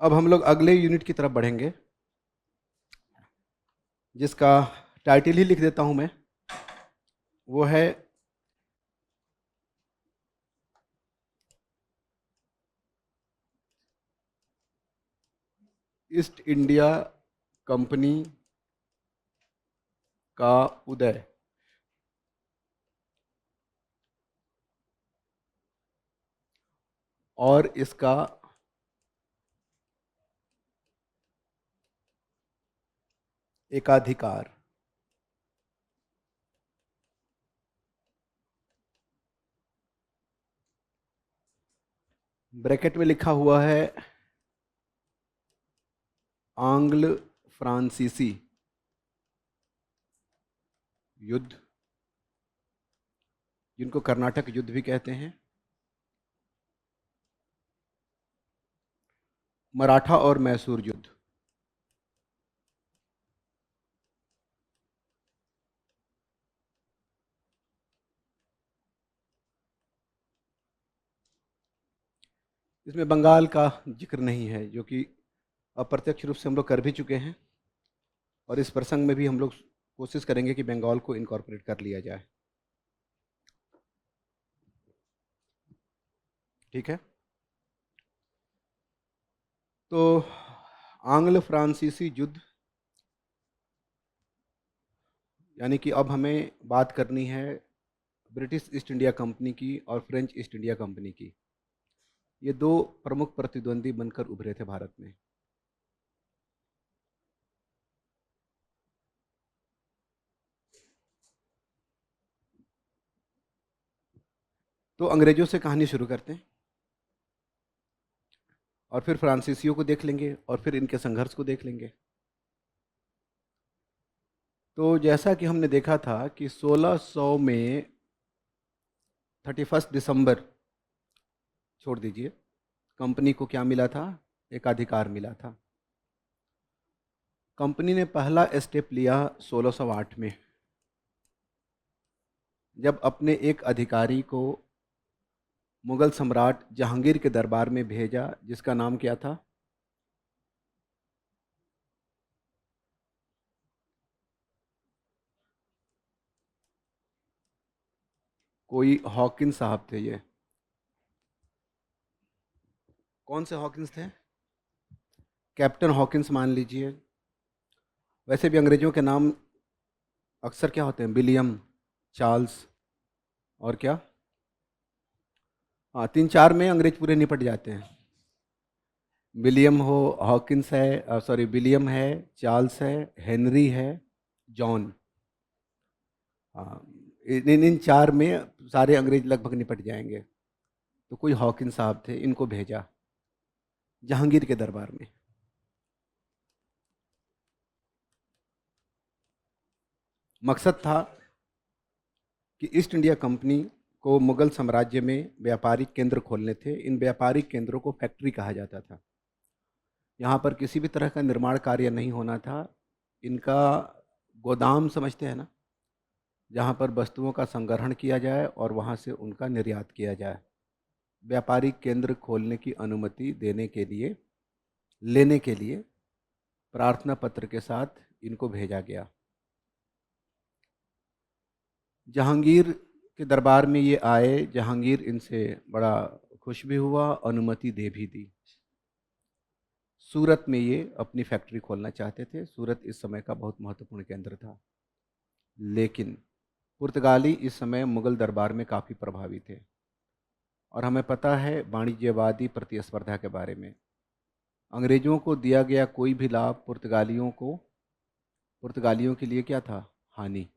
अब हम लोग अगले यूनिट की तरफ बढ़ेंगे, जिसका टाइटल ही लिख देता हूं मैं। वो है ईस्ट इंडिया कंपनी का उदय। और इसका एकाधिकार। ब्रैकेट में लिखा हुआ है आंग्ल फ्रांसीसी युद्ध, जिनको कर्नाटक युद्ध भी कहते हैं, मराठा और मैसूर युद्ध। इसमें बंगाल का जिक्र नहीं है, जो कि अप्रत्यक्ष रूप से हम लोग कर भी चुके हैं, और इस प्रसंग में भी हम लोग कोशिश करेंगे कि बंगाल को इनकॉर्पोरेट कर लिया जाए। ठीक है। तो आंग्ल फ्रांसीसी युद्ध, यानी कि अब हमें बात करनी है ब्रिटिश ईस्ट इंडिया कंपनी की और फ्रेंच ईस्ट इंडिया कंपनी की। ये दो प्रमुख प्रतिद्वंदी बनकर उभरे थे भारत में। तो अंग्रेजों से कहानी शुरू करते हैं, और फिर फ्रांसीसियों को देख लेंगे, और फिर इनके संघर्ष को देख लेंगे। तो जैसा कि हमने देखा था कि 1600 में 31 दिसंबर, छोड़ दीजिए, कंपनी को क्या मिला था? एकाधिकार मिला था। कंपनी ने पहला स्टेप लिया 1608 में, जब अपने एक अधिकारी को मुगल सम्राट जहांगीर के दरबार में भेजा, जिसका नाम क्या था? कोई हॉकिंस साहब थे ये। कौन से हॉकिंस थे? कैप्टन हॉकिंस मान लीजिए। वैसे भी अंग्रेजों के नाम अक्सर क्या होते हैं? विलियम, चार्ल्स, और क्या? हाँ, 3-4 में अंग्रेज पूरे निपट जाते हैं। विलियम हो, हॉकिंस है, सॉरी, विलियम है, चार्ल्स है, हेनरी है, जॉन। हाँ, इन 4 में सारे अंग्रेज लगभग निपट जाएंगे। तो कोई हॉकिंस साहब थे, इनको भेजा जहांगीर के दरबार में। मकसद था कि ईस्ट इंडिया कंपनी को मुगल साम्राज्य में व्यापारिक केंद्र खोलने थे। इन व्यापारिक केंद्रों को फैक्ट्री कहा जाता था। यहाँ पर किसी भी तरह का निर्माण कार्य नहीं होना था। इनका गोदाम समझते हैं ना, जहाँ पर वस्तुओं का संग्रहण किया जाए और वहाँ से उनका निर्यात किया जाए। व्यापारिक केंद्र खोलने की अनुमति देने के लिए, लेने के लिए प्रार्थना पत्र के साथ इनको भेजा गया। जहांगीर के दरबार में ये आए। जहांगीर इनसे बड़ा खुश भी हुआ, अनुमति दे भी दी। सूरत में ये अपनी फैक्ट्री खोलना चाहते थे। सूरत इस समय का बहुत महत्वपूर्ण केंद्र था। लेकिन पुर्तगाली इस समय मुगल दरबार में काफ़ी प्रभावी थे, और हमें पता है वाणिज्यवादी प्रतिस्पर्धा के बारे में। अंग्रेजों को दिया गया कोई भी लाभ पुर्तगालियों के लिए क्या था? हानि।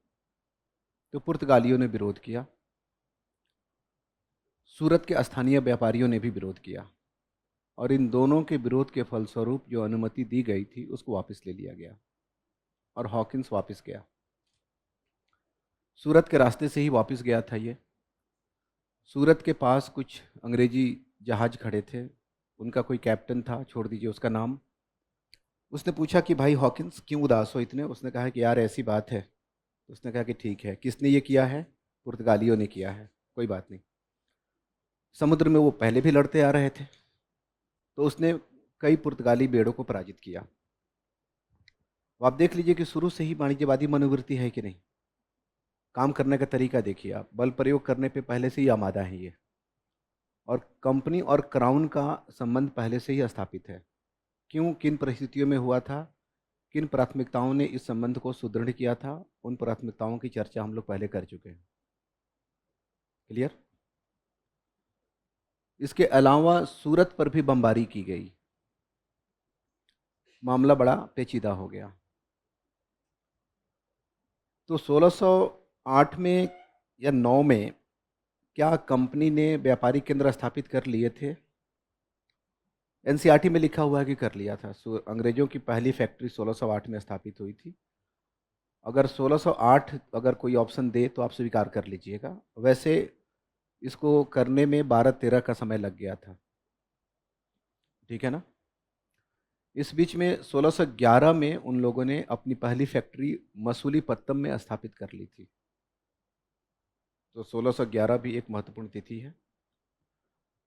तो पुर्तगालियों ने विरोध किया। सूरत के स्थानीय व्यापारियों ने भी विरोध किया, और इन दोनों के विरोध के फलस्वरूप जो अनुमति दी गई थी उसको वापस ले लिया गया, और हॉकिंस वापस गया। सूरत के रास्ते से ही वापस गया था ये। सूरत के पास कुछ अंग्रेजी जहाज खड़े थे। उनका कोई कैप्टन था, छोड़ दीजिए उसका नाम। उसने पूछा कि भाई हॉकिंस, क्यों उदास हो इतने? उसने कहा कि यार ऐसी बात है। उसने कहा कि ठीक है। किसने ये किया है? पुर्तगालियों ने किया है। कोई बात नहीं। समुद्र में वो पहले भी लड़ते आ रहे थे। तो उसने कई पुर्तगाली बेड़ों को पराजित किया। तो आप देख लीजिए कि शुरू से ही वाणिज्यवादी मनोवृत्ति है कि नहीं। काम करने का तरीका देखिए आप, बल प्रयोग करने पे पहले से ही आमादा है ये, और कंपनी और क्राउन का संबंध पहले से ही स्थापित है। क्यों, किन परिस्थितियों में हुआ था, किन प्राथमिकताओं ने इस संबंध को सुदृढ़ किया था, उन प्राथमिकताओं की चर्चा हम लोग पहले कर चुके हैं। क्लियर। इसके अलावा सूरत पर भी बमबारी की गई, मामला बड़ा पेचीदा हो गया। तो 1608 में या 9 में क्या कंपनी ने व्यापारिक केंद्र स्थापित कर लिए थे? एनसीईआरटी में लिखा हुआ है कि कर लिया था। अंग्रेजों की पहली फैक्ट्री 1608 में स्थापित हुई थी। अगर 1608 अगर कोई ऑप्शन दे तो आप स्वीकार कर लीजिएगा। वैसे इसको करने में 12-13 का समय लग गया था, ठीक है ना। इस बीच में 1611 में उन लोगों ने अपनी पहली फैक्ट्री मसूलीपट्टनम में स्थापित कर ली थी। तो 1611 भी एक महत्वपूर्ण तिथि है।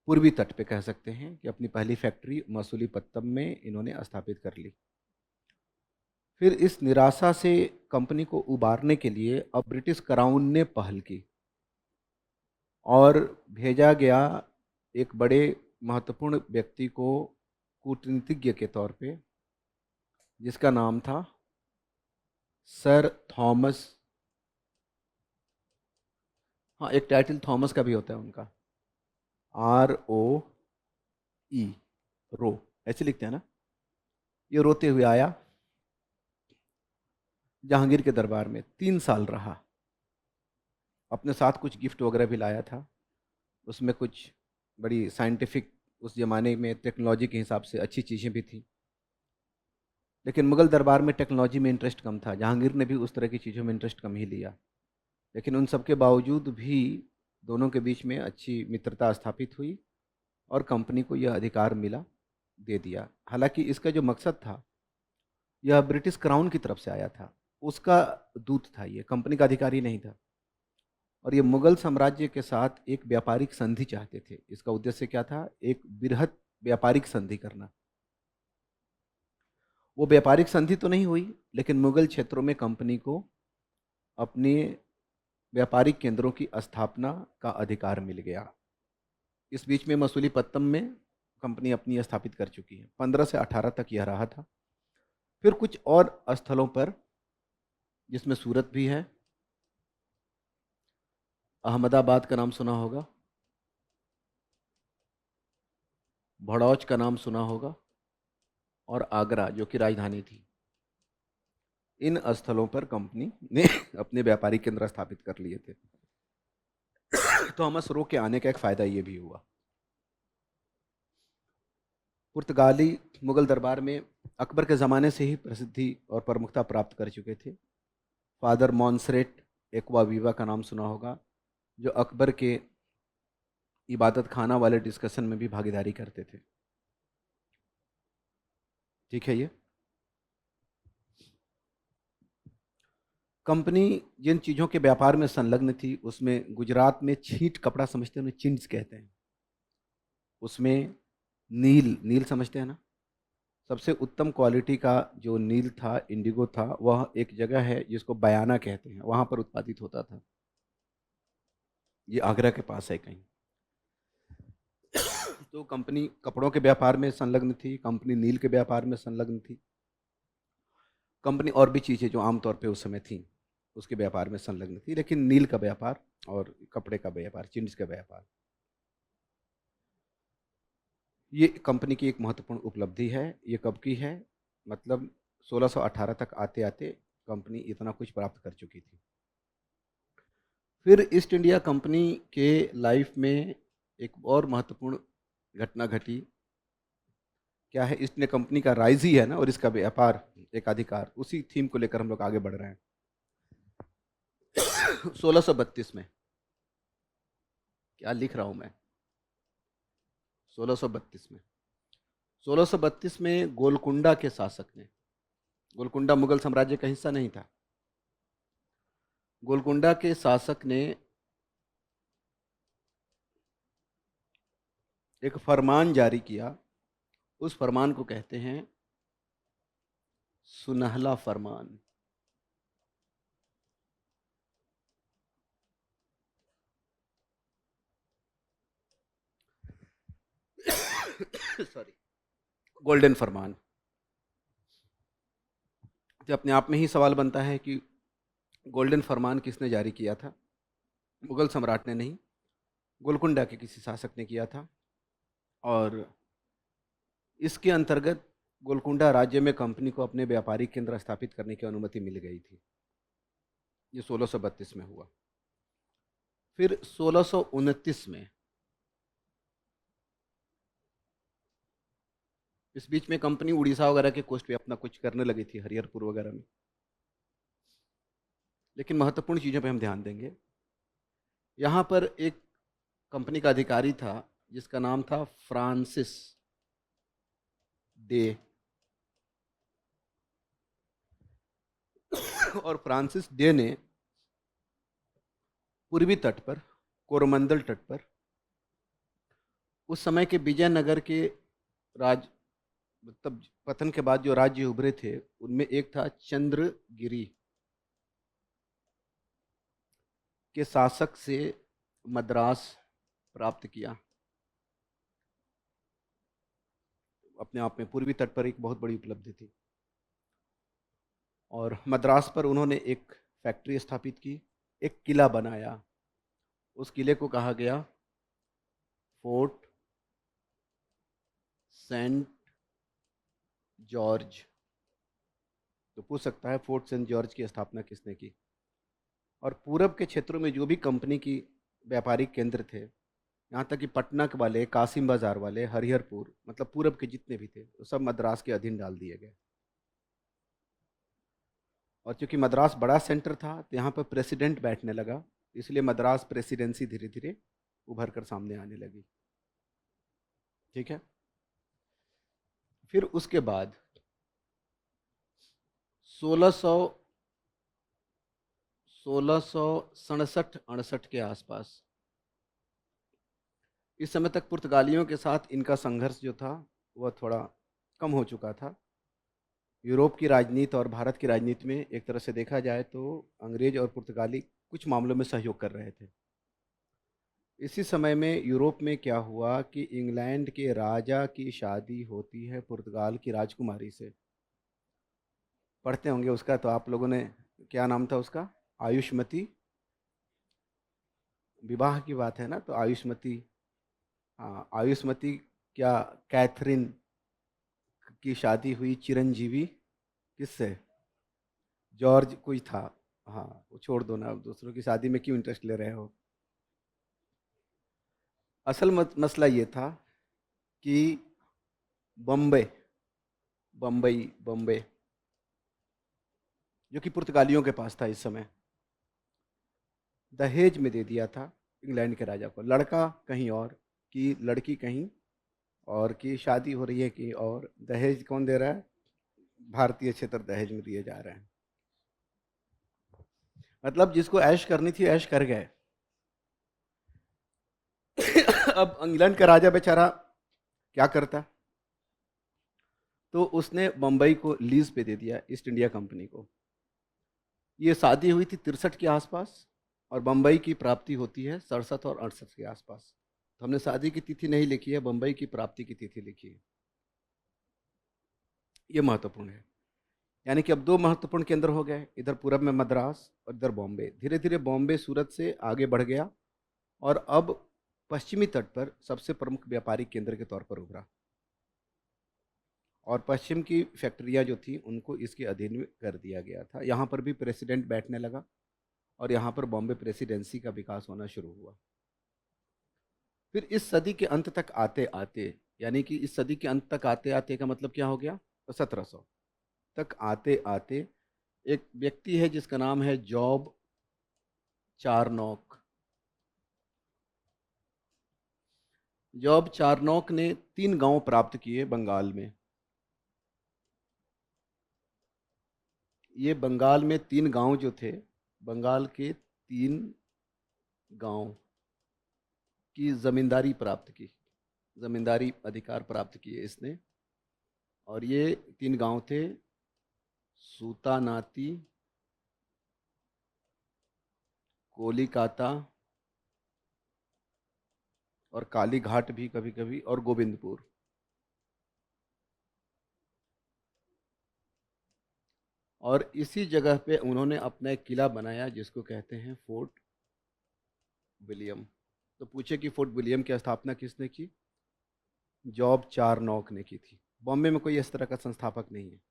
पूर्वी तट पे कह सकते हैं कि अपनी पहली फैक्ट्री मसूलीपट्टनम में इन्होंने स्थापित कर ली। फिर इस निराशा से कंपनी को उबारने के लिए अब ब्रिटिश क्राउन ने पहल की और भेजा गया एक बड़े महत्वपूर्ण व्यक्ति को कूटनीतिज्ञ के तौर पे, जिसका नाम था सर थॉमस। हाँ, एक टाइटल थॉमस का भी होता है उनका, ROE, रो, ऐसे लिखते हैं ना। ये रोते हुए आया जहांगीर के दरबार में, 3 साल रहा। अपने साथ कुछ गिफ्ट वगैरह भी लाया था, उसमें कुछ बड़ी साइंटिफिक, उस ज़माने में टेक्नोलॉजी के हिसाब से अच्छी चीज़ें भी थी। लेकिन मुग़ल दरबार में टेक्नोलॉजी में इंटरेस्ट कम था। जहांगीर ने भी उस तरह की चीज़ों में इंटरेस्ट कम ही लिया। लेकिन उन सब के बावजूद भी दोनों के बीच में अच्छी मित्रता स्थापित हुई और कंपनी को यह अधिकार मिला, दे दिया। हालांकि इसका जो मकसद था, यह ब्रिटिश क्राउन की तरफ से आया था, उसका दूत था, ये कंपनी का अधिकारी नहीं था। और ये मुगल साम्राज्य के साथ एक व्यापारिक संधि चाहते थे। इसका उद्देश्य क्या था? एक बृहत व्यापारिक संधि करना। वो व्यापारिक संधि तो नहीं हुई, लेकिन मुगल क्षेत्रों में कंपनी को अपने व्यापारिक केंद्रों की स्थापना का अधिकार मिल गया। इस बीच में मसूलीपट्टनम में कंपनी अपनी स्थापित कर चुकी है। 15 से 18 तक यह रहा था। फिर कुछ और स्थलों पर, जिसमें सूरत भी है, अहमदाबाद का नाम सुना होगा, भड़ौच का नाम सुना होगा, और आगरा जो कि राजधानी थी। इन स्थलों पर कंपनी ने अपने व्यापारिक केंद्र स्थापित कर लिए थे। थॉमस रो के आने का एक फायदा ये भी हुआ। पुर्तगाली मुगल दरबार में अकबर के ज़माने से ही प्रसिद्धि और प्रमुखता प्राप्त कर चुके थे। फादर मॉन्सरेट एक्वावीवा का नाम सुना होगा, जो अकबर के इबादत खाना वाले डिस्कशन में भी भागीदारी करते थे। ठीक है। ये कंपनी जिन चीज़ों के व्यापार में संलग्न थी, उसमें गुजरात में छींट कपड़ा समझते हैं, चिंट्स कहते हैं। उसमें नील, नील समझते हैं ना, सबसे उत्तम क्वालिटी का जो नील था, इंडिगो था, वह एक जगह है जिसको बयाना कहते हैं, वहाँ पर उत्पादित होता था। ये आगरा के पास है कहीं। तो कंपनी कपड़ों के व्यापार में संलग्न थी, कंपनी नील के व्यापार में संलग्न थी, कंपनी और भी चीज़ें जो आमतौर पे उस समय थी उसके व्यापार में संलग्न थी, लेकिन नील का व्यापार और कपड़े का व्यापार, चिंट्स का व्यापार, ये कंपनी की एक महत्वपूर्ण उपलब्धि है। ये कब की है? मतलब 1618 तक आते आते कंपनी इतना कुछ प्राप्त कर चुकी थी। फिर ईस्ट इंडिया कंपनी के लाइफ में एक और महत्वपूर्ण घटना घटी। क्या है? ईस्ट इंडिया कंपनी का राइज ही है ना, और इसका व्यापार एक अधिकार, उसी थीम को लेकर हम लोग आगे बढ़ रहे हैं। 1632 में, क्या लिख रहा हूं मैं, 1632 में, 1632 में गोलकुंडा के शासक ने, गोलकुंडा मुगल साम्राज्य का हिस्सा नहीं था, गोलकुंडा के शासक ने एक फरमान जारी किया। उस फरमान को कहते हैं सुनहला फरमान। सॉरी, गोल्डन फरमान। तो अपने आप में ही सवाल बनता है कि गोल्डन फरमान किसने जारी किया था? मुगल सम्राट ने नहीं, गोलकुंडा के किसी शासक ने किया था। और इसके अंतर्गत गोलकुंडा राज्य में कंपनी को अपने व्यापारिक केंद्र स्थापित करने की अनुमति मिल गई थी। ये 1632 में हुआ। फिर 1629 में, इस बीच में कंपनी उड़ीसा वगैरह के कोस्ट पे अपना कुछ करने लगी थी, हरिहरपुर वगैरह में। लेकिन महत्वपूर्ण चीज़ों पे हम ध्यान देंगे। यहाँ पर एक कंपनी का अधिकारी था जिसका नाम था फ्रांसिस डे। और फ्रांसिस डे ने पूर्वी तट पर, कोरोमंडल तट पर, उस समय के विजयनगर के राज मतलब पतन के बाद जो राज्य उभरे थे उनमें एक था चंद्रगिरी के शासक से मद्रास प्राप्त किया। अपने आप में पूर्वी तट पर एक बहुत बड़ी उपलब्धि थी। और मद्रास पर उन्होंने एक फैक्ट्री स्थापित की, एक किला बनाया। उस किले को कहा गया फोर्ट सेंट जॉर्ज। तो पूछ सकता है फोर्ट सेंट जॉर्ज की स्थापना किसने की? और पूरब के क्षेत्रों में जो भी कंपनी की व्यापारिक केंद्र थे, यहाँ तक कि पटना के वाले, कासिम बाजार वाले, हरिहरपुर, मतलब पूरब के जितने भी थे वो सब मद्रास के अधीन डाल दिए गए। और चूंकि मद्रास बड़ा सेंटर था तो यहाँ पर प्रेसिडेंट बैठने लगा, इसलिए मद्रास प्रेसिडेंसी धीरे धीरे उभर कर सामने आने लगी। ठीक है। फिर उसके बाद 1667-68 के आसपास, इस समय तक पुर्तगालियों के साथ इनका संघर्ष जो था वह थोड़ा कम हो चुका था। यूरोप की राजनीति और भारत की राजनीति में एक तरह से देखा जाए तो अंग्रेज और पुर्तगाली कुछ मामलों में सहयोग कर रहे थे। इसी समय में यूरोप में क्या हुआ कि इंग्लैंड के राजा की शादी होती है पुर्तगाल की राजकुमारी से। पढ़ते होंगे उसका तो आप लोगों ने, क्या नाम था उसका? आयुष्मती। विवाह की बात है ना, तो आयुष्मती। हाँ, आयुष्मती क्या कैथरीन की शादी हुई चिरंजीवी किससे? जॉर्ज कोई था। हाँ, वो छोड़ दो ना, अब दूसरों की शादी में क्यों इंटरेस्ट ले रहे हो। असल मसला ये था कि बम्बई बम्बई बम्बई जो कि पुर्तगालियों के पास था इस समय, दहेज में दे दिया था इंग्लैंड के राजा को। लड़का कहीं और की, लड़की कहीं और की, शादी हो रही है कि, और दहेज कौन दे रहा है? भारतीय क्षेत्र दहेज में दिए जा रहे हैं। मतलब जिसको ऐश करनी थी ऐश कर गए। अब इंग्लैंड का राजा बेचारा क्या करता? तो उसने बम्बई को लीज पे दे दिया ईस्ट इंडिया कंपनी को। ये शादी हुई थी 63 के आसपास और बम्बई की प्राप्ति होती है 67 और 68 के आसपास। तो हमने शादी की तिथि नहीं लिखी है, बम्बई की प्राप्ति की तिथि लिखी है। ये महत्वपूर्ण है। यानी कि अब दो महत्वपूर्ण केंद्र हो गए, इधर पूरब में मद्रास और इधर बॉम्बे। धीरे धीरे बॉम्बे सूरत से आगे बढ़ गया और अब पश्चिमी तट पर सबसे प्रमुख व्यापारिक केंद्र के तौर पर उभरा। और पश्चिम की फैक्ट्रियाँ जो थी उनको इसके अधीन में कर दिया गया था। यहाँ पर भी प्रेसिडेंट बैठने लगा और यहाँ पर बॉम्बे प्रेसिडेंसी का विकास होना शुरू हुआ। फिर इस सदी के अंत तक आते आते, यानी कि इस सदी के अंत तक आते आते का मतलब क्या हो गया? तो 1700 तक आते आते एक व्यक्ति है जिसका नाम है जॉब चारनॉक। जॉब चारनॉक ने 3 गांव प्राप्त किए बंगाल में। ये बंगाल में 3 गांव जो थे, बंगाल के 3 गांव की जमींदारी प्राप्त की, जमींदारी अधिकार प्राप्त किए इसने। और ये 3 गांव थे, सूतानाती, कोलिकाता और कालीघाट भी कभी कभी, और गोविंदपुर। और इसी जगह पे उन्होंने अपना एक किला बनाया जिसको कहते हैं फोर्ट विलियम। तो पूछे कि फोर्ट विलियम की स्थापना किसने की? जॉब चारनॉक ने की थी। बॉम्बे में कोई इस तरह का संस्थापक नहीं है।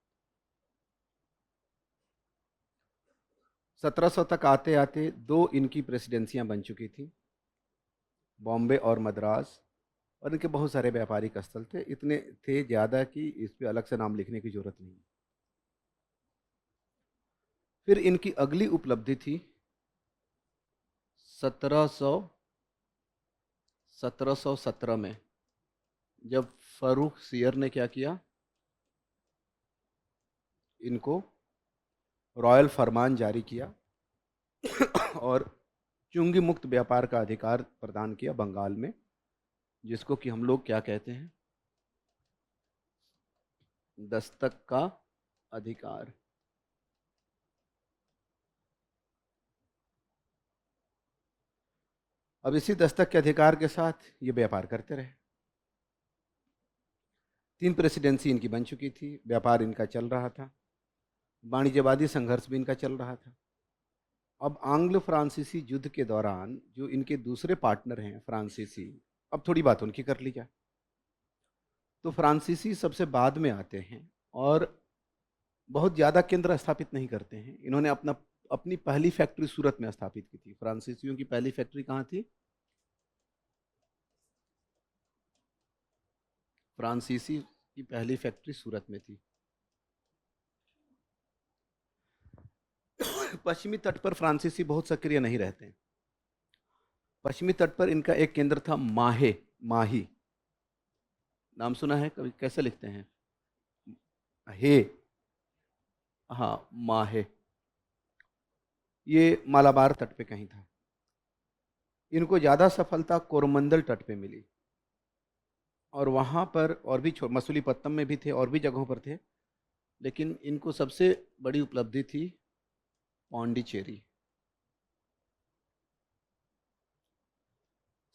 1700 तक आते आते 2 इनकी प्रेसिडेंसियां बन चुकी थी, बॉम्बे और मद्रास। और इनके बहुत सारे व्यापारिक स्थल थे, इतने थे ज़्यादा कि इस पे अलग से नाम लिखने की जरूरत नहीं। फिर इनकी अगली उपलब्धि थी 1717 में, जब फर्रुख सियर ने क्या किया, इनको रॉयल फरमान जारी किया और चुंगी मुक्त व्यापार का अधिकार प्रदान किया बंगाल में, जिसको कि हम लोग क्या कहते हैं, दस्तक का अधिकार। अब इसी दस्तक के अधिकार के साथ ये व्यापार करते रहे। 3 प्रेसिडेंसी इनकी बन चुकी थी, व्यापार इनका चल रहा था, वाणिज्यवादी संघर्ष भी इनका चल रहा था। अब आंग्ल फ्रांसीसी युद्ध के दौरान जो इनके दूसरे पार्टनर हैं फ्रांसीसी, अब थोड़ी बात उनकी कर ली जाए। तो फ्रांसीसी सबसे बाद में आते हैं और बहुत ज़्यादा केंद्र स्थापित नहीं करते हैं। इन्होंने अपनी पहली फैक्ट्री सूरत में स्थापित की थी। फ्रांसीसियों की पहली फैक्ट्री कहाँ थी? फ्रांसीसी की पहली फैक्ट्री सूरत में थी। पश्चिमी तट पर फ्रांसीसी बहुत सक्रिय नहीं रहते हैं। पश्चिमी तट पर इनका एक केंद्र था माहे, माही। नाम सुना है कभी? कैसे लिखते हैं? हे, हाँ, माहे। ये मालाबार तट पे कहीं था। इनको ज़्यादा सफलता कोरमंडल तट पे मिली, और वहाँ पर और भी मसूलीपट्टनम में भी थे, और भी जगहों पर थे, लेकिन इनको सबसे बड़ी उपलब्धि थी पौंडीचेरी।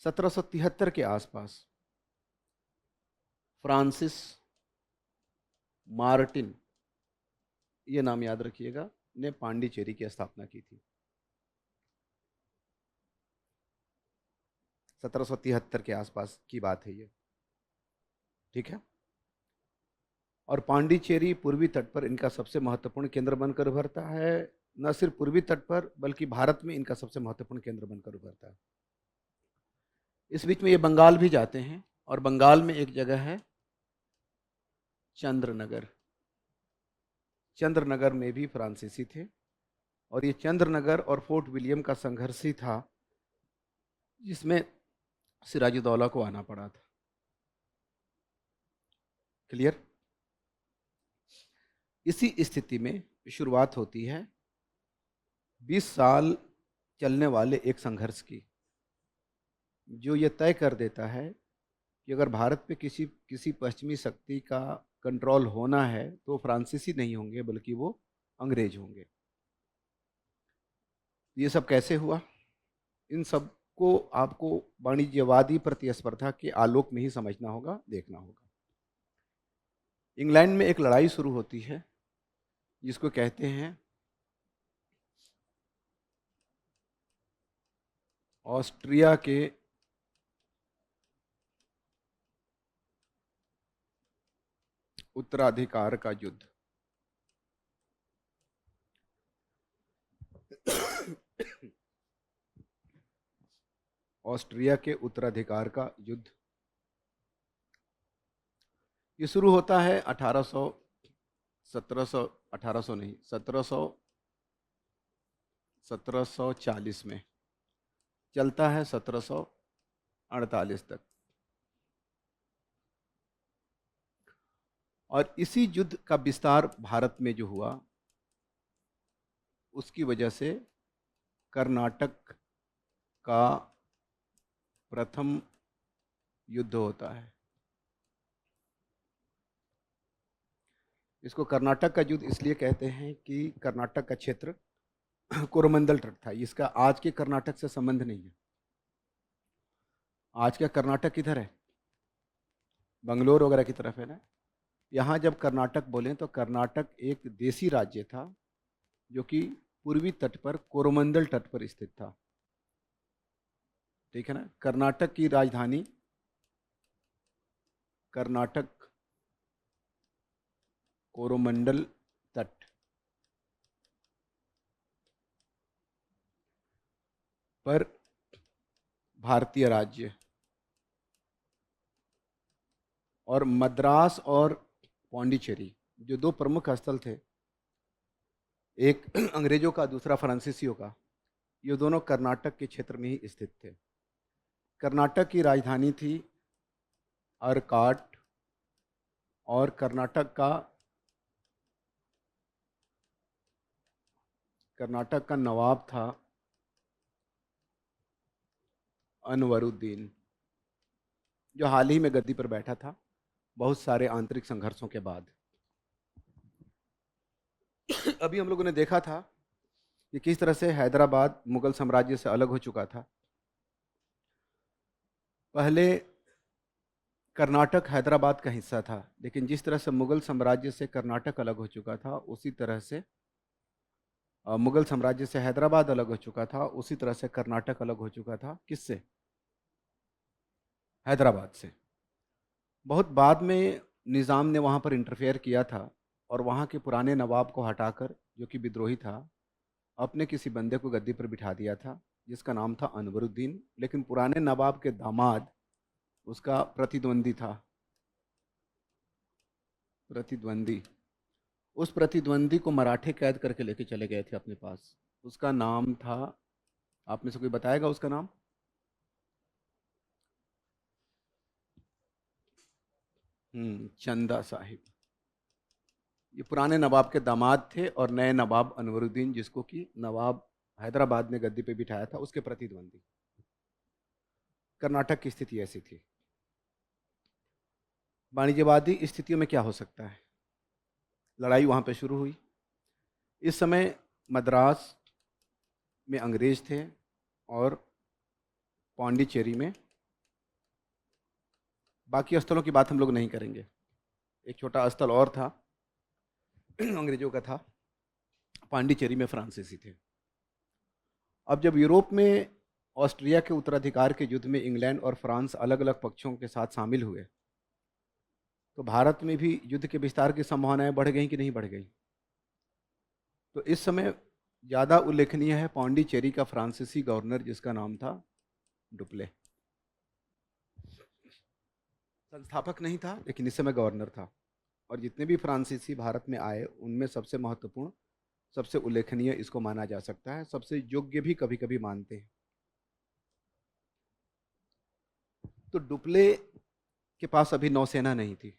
1773 के आसपास फ्रांसिस मार्टिन, ये नाम याद रखिएगा, ने पांडिचेरी की स्थापना की थी। 1773 के आसपास की बात है ये, ठीक है। और पांडिचेरी पूर्वी तट पर इनका सबसे महत्वपूर्ण केंद्र बनकर उभरता है। न सिर्फ पूर्वी तट पर बल्कि भारत में इनका सबसे महत्वपूर्ण केंद्र बनकर उभरता है। इस बीच में ये बंगाल भी जाते हैं, और बंगाल में एक जगह है चंद्रनगर। चंद्रनगर में भी फ्रांसीसी थे, और ये चंद्रनगर और फोर्ट विलियम का संघर्ष ही था जिसमें सिराजुद्दौला को आना पड़ा था। क्लियर? इसी स्थिति में शुरुआत होती है 20 साल चलने वाले एक संघर्ष की, जो ये तय कर देता है कि अगर भारत पे किसी किसी पश्चिमी शक्ति का कंट्रोल होना है तो फ्रांसीसी नहीं होंगे बल्कि वो अंग्रेज होंगे। ये सब कैसे हुआ? इन सब को आपको वाणिज्यवादी प्रतिस्पर्धा के आलोक में ही समझना होगा, देखना होगा। इंग्लैंड में एक लड़ाई शुरू होती है जिसको कहते हैं ऑस्ट्रिया के उत्तराधिकार का युद्ध। ऑस्ट्रिया के उत्तराधिकार का युद्ध ये शुरू होता है 1800 नहीं, 1740 में, चलता है 1748 तक। और इसी युद्ध का विस्तार भारत में जो हुआ उसकी वजह से कर्नाटक का प्रथम युद्ध होता है। इसको कर्नाटक का युद्ध इसलिए कहते हैं कि कर्नाटक का क्षेत्र कोरोमंडल तट था। इसका आज के कर्नाटक से संबंध नहीं है। आज का कर्नाटक किधर है? बंगलोर वगैरह की तरफ है ना। यहाँ जब कर्नाटक बोलें तो कर्नाटक एक देसी राज्य था जो कि पूर्वी तट पर कोरोमंडल तट पर स्थित था। ठीक है ना। कर्नाटक की राजधानी कर्नाटक कोरोमंडल तट पर भारतीय राज्य और मद्रास और पौंडीचेरी जो दो प्रमुख स्थल थे, एक अंग्रेजों का दूसरा फ्रांसीसियों का, ये दोनों कर्नाटक के क्षेत्र में ही स्थित थे। कर्नाटक की राजधानी थी अर्काट और कर्नाटक का नवाब था अनवरुद्दीन, जो हाल ही में गद्दी पर बैठा था बहुत सारे आंतरिक संघर्षों के बाद। अभी हम लोगों ने देखा था कि किस तरह से हैदराबाद मुगल साम्राज्य से अलग हो चुका था। पहले कर्नाटक हैदराबाद का हिस्सा था, लेकिन जिस तरह से मुगल साम्राज्य से कर्नाटक अलग हो चुका था, उसी तरह से मुगल साम्राज्य से हैदराबाद अलग हो चुका था, उसी तरह से कर्नाटक अलग हो चुका था। किससे? हैदराबाद से। बहुत बाद में निज़ाम ने वहाँ पर इंटरफेयर किया था और वहाँ के पुराने नवाब को हटाकर, जो कि विद्रोही था, अपने किसी बंदे को गद्दी पर बिठा दिया था जिसका नाम था अनवरुद्दीन। लेकिन पुराने नवाब के दामाद उसका प्रतिद्वंदी उस प्रतिद्वंदी को मराठे कैद करके लेके चले गए थे अपने पास। उसका नाम था, आप में से कोई बताएगा उसका नाम? चंदा साहिब। ये पुराने नवाब के दामाद थे और नए नवाब अनवरुद्दीन, जिसको कि नवाब हैदराबाद ने गद्दी पे बिठाया था, उसके प्रतिद्वंदी। कर्नाटक की स्थिति ऐसी थी। वाणिज्यवादी स्थितियों में क्या हो सकता है? लड़ाई वहाँ पे शुरू हुई। इस समय मद्रास में अंग्रेज थे और पौंडीचेरी में, बाकी स्थलों की बात हम लोग नहीं करेंगे। एक छोटा स्थल और था अंग्रेजों का था, पांडिचेरी में फ्रांसीसी थे। अब जब यूरोप में ऑस्ट्रिया के उत्तराधिकार के युद्ध में इंग्लैंड और फ्रांस अलग अलग पक्षों के साथ शामिल हुए, तो भारत में भी युद्ध के विस्तार की संभावनाएं बढ़ गई कि नहीं बढ़ गई? तो इस समय ज़्यादा उल्लेखनीय है पौंडीचेरी का फ्रांसीसी गवर्नर, जिसका नाम था डुप्ले। संस्थापक नहीं था, लेकिन इस समय गवर्नर था। और जितने भी फ्रांसीसी भारत में आए, उनमें सबसे महत्वपूर्ण, सबसे उल्लेखनीय इसको माना जा सकता है, सबसे योग्य भी कभी कभी मानते हैं। तो डुप्ले के पास अभी नौसेना नहीं थी,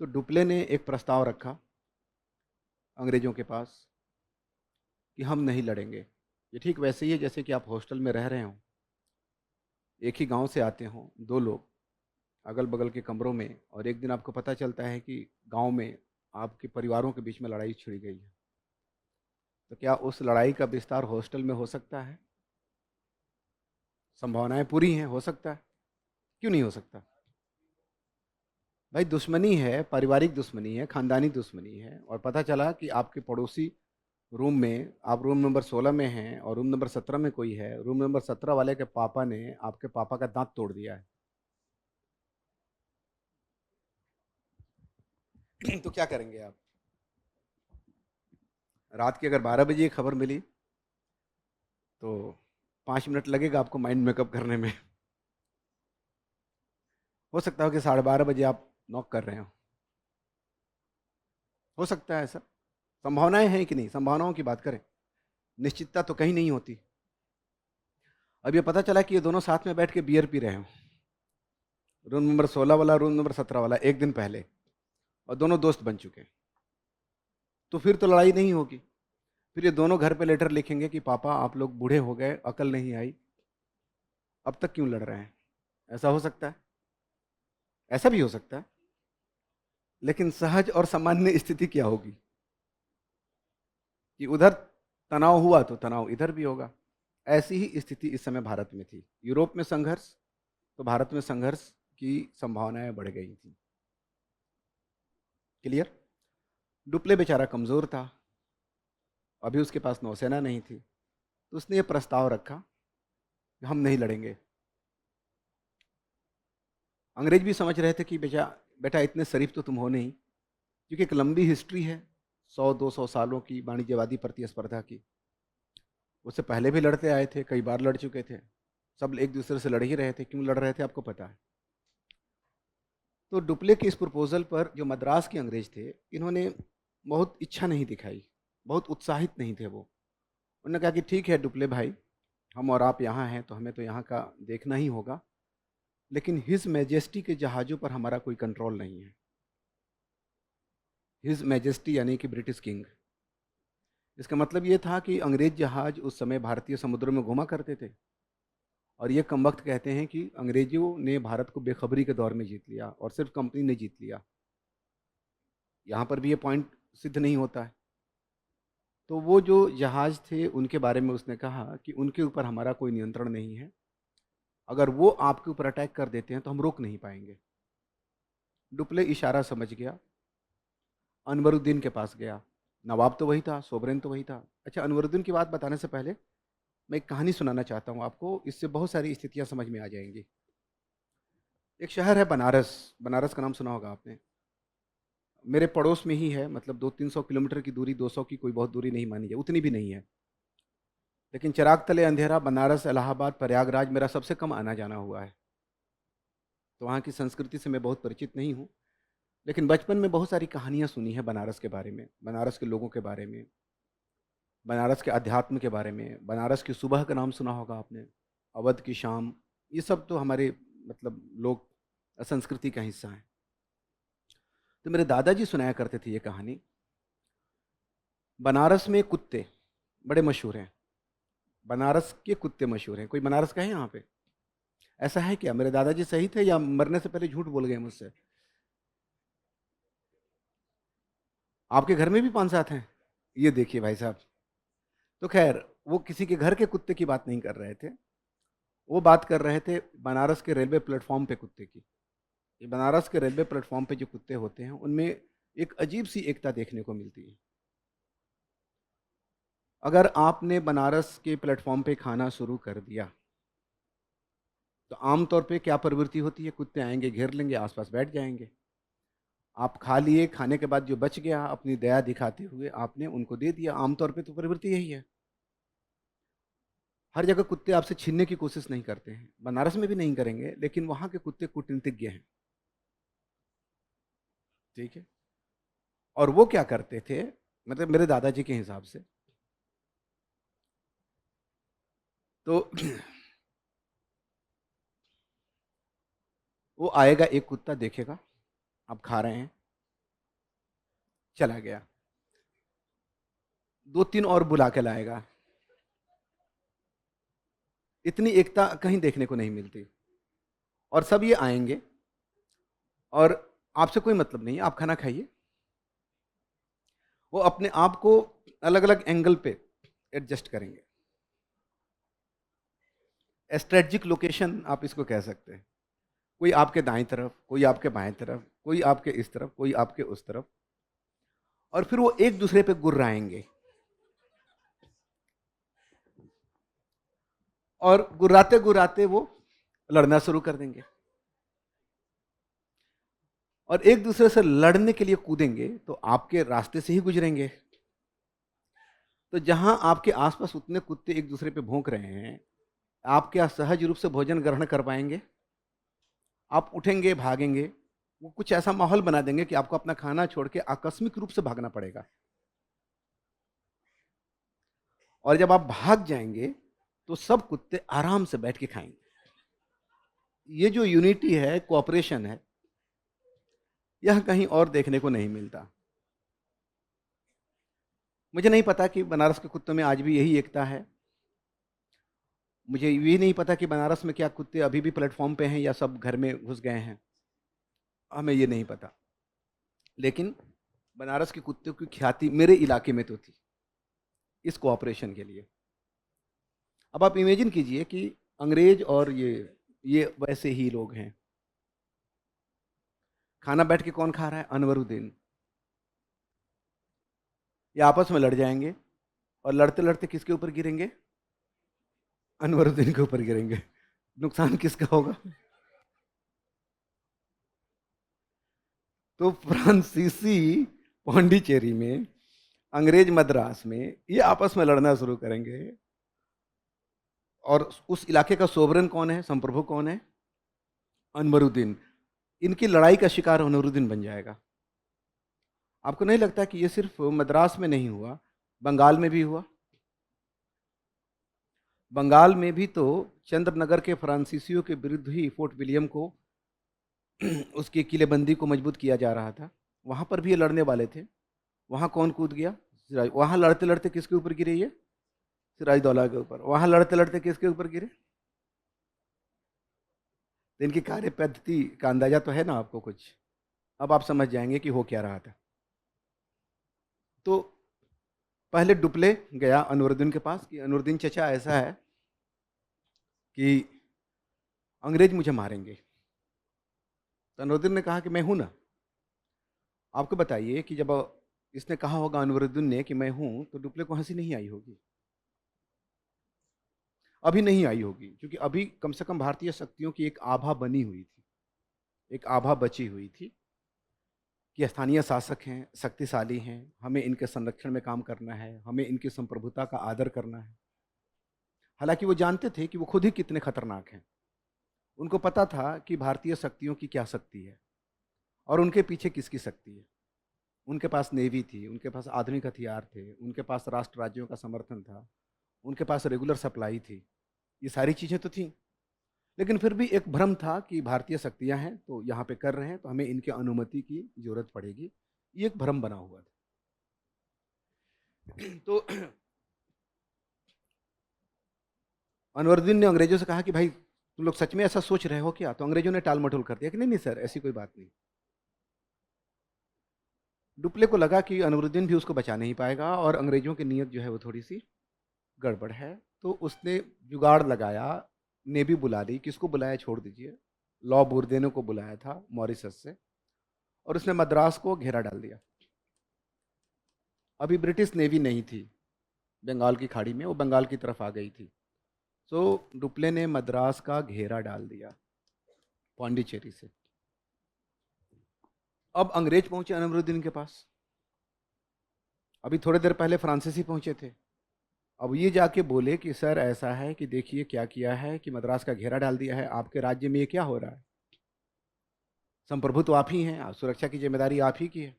तो डुप्ले ने एक प्रस्ताव रखा अंग्रेजों के पास कि हम नहीं लड़ेंगे। ये ठीक वैसे ही है जैसे कि आप हॉस्टल में रह रहे हो, एक ही गांव से आते हो, दो लोग अगल बगल के कमरों में, और एक दिन आपको पता चलता है कि गांव में आपके परिवारों के बीच में लड़ाई छिड़ गई है। तो क्या उस लड़ाई का विस्तार हॉस्टल में हो सकता है? संभावनाएं पूरी हैं, हो सकता है। क्यों नहीं हो सकता? भाई दुश्मनी है, पारिवारिक दुश्मनी है, खानदानी दुश्मनी है, और पता चला कि आपके पड़ोसी रूम में, आप रूम नंबर 16 में हैं और रूम नंबर 17 में कोई है, रूम नंबर 17 वाले के पापा ने आपके पापा का दांत तोड़ दिया है। तो क्या करेंगे आप? रात के अगर 12 बजे खबर मिली तो 5 मिनट लगेगा आपको माइंड मेकअप करने में। हो सकता है कि 12:30 बजे आप नॉक कर रहे हो सकता है ऐसा। संभावनाएं हैं कि नहीं? संभावनाओं की बात करें, निश्चितता तो कहीं नहीं होती। अब ये पता चला कि ये दोनों साथ में बैठ के बियर पी रहे हो, रूम नंबर 16 वाला, रूम नंबर 17 वाला, एक दिन पहले, और दोनों दोस्त बन चुके हैं। तो फिर तो लड़ाई नहीं होगी। फिर ये दोनों घर पे लेटर लिखेंगे कि पापा आप लोग बूढ़े हो गए, अकल नहीं आई, अब तक क्यों लड़ रहे हैं? ऐसा हो सकता है, ऐसा भी हो सकता है। लेकिन सहज और सामान्य स्थिति क्या होगी कि उधर तनाव हुआ तो तनाव इधर भी होगा। ऐसी ही स्थिति इस समय भारत में थी। यूरोप में संघर्ष, तो भारत में संघर्ष की संभावनाएं बढ़ गई थी। क्लियर? डुप्ले बेचारा कमजोर था, अभी उसके पास नौसेना नहीं थी, तो उसने ये प्रस्ताव रखा कि हम नहीं लड़ेंगे। अंग्रेज भी समझ रहे थे कि बेटा इतने शरीफ तो तुम हो नहीं, क्योंकि एक लंबी हिस्ट्री है 100-200 सालों की वाणिज्यवादी प्रतिस्पर्धा की। उससे पहले भी लड़ते आए थे, कई बार लड़ चुके थे, सब एक दूसरे से लड़ ही रहे थे। क्यों लड़ रहे थे आपको पता है। तो डुप्ले के इस प्रपोजल पर जो मद्रास के अंग्रेज थे, इन्होंने बहुत इच्छा नहीं दिखाई, बहुत उत्साहित नहीं थे वो। उन्होंने कहा कि ठीक है डुप्ले भाई, हम और आप यहाँ हैं तो हमें तो यहाँ का देखना ही होगा, लेकिन हिज मैजेस्टी के जहाज़ों पर हमारा कोई कंट्रोल नहीं है। हिज मैजेस्टी यानी कि ब्रिटिश किंग। इसका मतलब ये था कि अंग्रेज जहाज उस समय भारतीय समुद्रों में घुमा करते थे, और ये कमबख्त कहते हैं कि अंग्रेजों ने भारत को बेखबरी के दौर में जीत लिया और सिर्फ कंपनी ने जीत लिया। यहाँ पर भी ये पॉइंट सिद्ध नहीं होता है। तो वो जो जहाज थे उनके बारे में उसने कहा कि उनके ऊपर हमारा कोई नियंत्रण नहीं है, अगर वो आपके ऊपर अटैक कर देते हैं तो हम रोक नहीं पाएंगे। डुप्ले इशारा समझ गया, अनवरुद्दीन के पास गया। नवाब तो वही था, सोवरेन तो वही था। अच्छा, अनवरुद्दीन की बात बताने से पहले मैं एक कहानी सुनाना चाहता हूँ आपको, इससे बहुत सारी स्थितियाँ समझ में आ जाएंगी। एक शहर है बनारस, बनारस का नाम सुना होगा आपने। मेरे पड़ोस में ही है, मतलब 200-300 किलोमीटर की दूरी, 200 की कोई बहुत दूरी नहीं मानी जाए, उतनी भी नहीं है। लेकिन चिराग तले अंधेरा, बनारस, इलाहाबाद, प्रयागराज मेरा सबसे कम आना जाना हुआ है, तो वहाँ की संस्कृति से मैं बहुत परिचित नहीं हूँ। लेकिन बचपन में बहुत सारी कहानियाँ सुनी हैं बनारस के बारे में, बनारस के लोगों के बारे में, बनारस के अध्यात्म के बारे में। बनारस की सुबह का नाम सुना होगा आपने, अवध की शाम, ये सब तो हमारे मतलब लोग संस्कृति का हिस्सा हैं। तो मेरे दादाजी सुनाया करते थे ये कहानी। बनारस में कुत्ते बड़े मशहूर हैं, बनारस के कुत्ते मशहूर हैं। कोई बनारस का है यहाँ पे? ऐसा है क्या? मेरे दादाजी सही थे या मरने से पहले झूठ बोल गए मुझसे? आपके घर में भी 5-7 हैं? ये देखिए भाई साहब। तो खैर, वो किसी के घर के कुत्ते की बात नहीं कर रहे थे, वो बात कर रहे थे बनारस के रेलवे प्लेटफॉर्म पे कुत्ते की। ये बनारस के रेलवे प्लेटफॉर्म पे जो कुत्ते होते हैं उनमें एक अजीब सी एकता देखने को मिलती है। अगर आपने बनारस के प्लेटफॉर्म पे खाना शुरू कर दिया तो आमतौर पे क्या प्रवृत्ति होती है? कुत्ते आएंगे, घेर लेंगे, आसपास बैठ जाएंगे। आप खा लिए, खाने के बाद जो बच गया अपनी दया दिखाते हुए आपने उनको दे दिया। आमतौर पे तो प्रवृत्ति यही है। हर जगह कुत्ते आपसे छीनने की कोशिश नहीं करते हैं, बनारस में भी नहीं करेंगे, लेकिन वहाँ के कुत्ते कूटनीतिज्ञ हैं। ठीक है। और वो क्या करते थे, मतलब मेरे दादाजी के हिसाब से, तो वो आएगा, एक कुत्ता देखेगा आप खा रहे हैं, चला गया, 2-3 और बुला के लाएगा। इतनी एकता कहीं देखने को नहीं मिलती। और सब ये आएंगे और आपसे कोई मतलब नहीं है, आप खाना खाइए। वो अपने आप को अलग अलग एंगल पे एडजस्ट करेंगे। स्ट्रेटजिक लोकेशन आप इसको कह सकते हैं। कोई आपके दाएं तरफ, कोई आपके बाएं तरफ, कोई आपके इस तरफ, कोई आपके उस तरफ, और फिर वो एक दूसरे पे गुर्राएंगे और गुर्राते गुर्राते वो लड़ना शुरू कर देंगे और एक दूसरे से लड़ने के लिए कूदेंगे तो आपके रास्ते से ही गुजरेंगे। तो जहां आपके आसपास उतने कुत्ते एक दूसरे पे भौंक रहे हैं, आप क्या सहज रूप से भोजन ग्रहण कर पाएंगे? आप उठेंगे, भागेंगे। वो कुछ ऐसा माहौल बना देंगे कि आपको अपना खाना छोड़ के आकस्मिक रूप से भागना पड़ेगा। और जब आप भाग जाएंगे तो सब कुत्ते आराम से बैठ के खाएंगे। ये जो यूनिटी है, कोऑपरेशन है, यह कहीं और देखने को नहीं मिलता। मुझे नहीं पता कि बनारस के कुत्तों में आज भी यही एकता है। मुझे ये नहीं पता कि बनारस में क्या कुत्ते अभी भी प्लेटफॉर्म पे हैं या सब घर में घुस गए हैं, हमें ये नहीं पता। लेकिन बनारस के कुत्ते की ख्याति मेरे इलाके में तो थी इस कोऑपरेशन के लिए। अब आप इमेजिन कीजिए कि अंग्रेज और ये वैसे ही लोग हैं। खाना बैठ के कौन खा रहा है? अनवरुद्दीन। ये आपस में लड़ जाएंगे और लड़ते लड़ते किसके ऊपर गिरेंगे? अनवरुद्दीन के ऊपर गिरेंगे। नुकसान किसका होगा? तो फ्रांसीसी पौंडीचेरी में, अंग्रेज मद्रास में, ये आपस में लड़ना शुरू करेंगे। और उस इलाके का सोवरेन कौन है, संप्रभु कौन है? अनवरुद्दीन। इनकी लड़ाई का शिकार अनवरुद्दीन बन जाएगा। आपको नहीं लगता कि ये सिर्फ मद्रास में नहीं हुआ, बंगाल में भी हुआ? बंगाल में भी तो चंद्रनगर के फ्रांसीसियों के विरुद्ध ही फोर्ट विलियम को उसकी किलेबंदी को मजबूत किया जा रहा था। वहां पर भी ये लड़ने वाले थे। वहां कौन कूद गया? वहां लड़ते लड़ते किसके ऊपर गिरे? ये सिराजदौला के ऊपर। वहां लड़ते लड़ते किसके ऊपर गिरे? तो इनकी कार्य पद्धति का अंदाजा तो है ना आपको कुछ। अब आप समझ जाएंगे कि हो क्या रहा था। तो पहले डुप्ले गया अनवरुद्दीन के पास कि अनवरुद्दीन चचा, ऐसा है कि अंग्रेज मुझे मारेंगे। तो अनवरुद्दीन ने कहा कि मैं हूं ना। आपको बताइए कि जब इसने कहा होगा अनवरुद्दीन ने कि मैं हूं, तो डुप्ले को हंसी नहीं आई होगी? अभी नहीं आई होगी, क्योंकि अभी कम से कम भारतीय शक्तियों की एक आभा बनी हुई थी, एक आभा बची हुई थी कि स्थानीय शासक हैं, शक्तिशाली हैं, हमें इनके संरक्षण में काम करना है, हमें इनकी संप्रभुता का आदर करना है। हालांकि वो जानते थे कि वो खुद ही कितने खतरनाक हैं। उनको पता था कि भारतीय शक्तियों की क्या शक्ति है और उनके पीछे किसकी शक्ति है। उनके पास नेवी थी, उनके पास आधुनिक हथियार थे, उनके पास राष्ट्र राज्यों का समर्थन था, उनके पास रेगुलर सप्लाई थी। ये सारी चीज़ें तो थीं, लेकिन फिर भी एक भ्रम था कि भारतीय शक्तियां हैं तो यहाँ पे कर रहे हैं, तो हमें इनके अनुमति की जरूरत पड़ेगी। ये एक भ्रम बना हुआ था। तो अनवरुद्दीन ने अंग्रेजों से कहा कि भाई तुम लोग सच में ऐसा सोच रहे हो क्या? तो अंग्रेजों ने टाल मटोल कर दिया कि नहीं नहीं सर, ऐसी कोई बात नहीं। डुप्ले को लगा कि अनवरुद्दीन भी उसको बचा नहीं पाएगा और अंग्रेजों की नीयत जो है वो थोड़ी सी गड़बड़ है। तो उसने जुगाड़ लगाया, नेवी बुला ली। किसको बुलाया छोड़ दीजिए, लॉ बुर्देनो को बुलाया था मॉरिशस से, और उसने मद्रास को घेरा डाल दिया। अभी ब्रिटिश नेवी नहीं थी बंगाल की खाड़ी में, वो बंगाल की तरफ आ गई थी। तो डुप्ले ने मद्रास का घेरा डाल दिया पौंडीचेरी से। अब अंग्रेज पहुंचे अनवरुद्दीन के पास। अभी थोड़ी देर पहले फ्रांसीसी पहुंचे थे। अब ये जाके बोले कि सर ऐसा है कि देखिए क्या किया है कि मद्रास का घेरा डाल दिया है, आपके राज्य में ये क्या हो रहा है? संप्रभु तो आप ही हैं, सुरक्षा की जिम्मेदारी आप ही की है।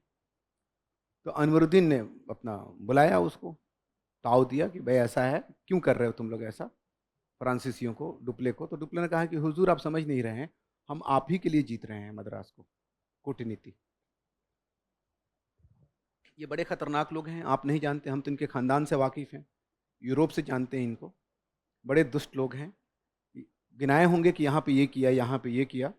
तो अनवरुद्दीन ने अपना बुलाया, उसको ताव दिया कि भाई ऐसा है, क्यों कर रहे हो तुम लोग ऐसा फ्रांसीसियों को, डुप्ले को। तो डुप्ले ने कहा कि हुजूर आप समझ नहीं रहे हैं, हम आप ही के लिए जीत रहे हैं मद्रास को, कूटनीति। ये बड़े खतरनाक लोग हैं, आप नहीं जानते, हम तो इनके खानदान से वाकिफ़ हैं, यूरोप से जानते हैं इनको। बड़े दुष्ट लोग हैं, गिनाए होंगे कि यहाँ पे ये किया, यहाँ पे ये किया,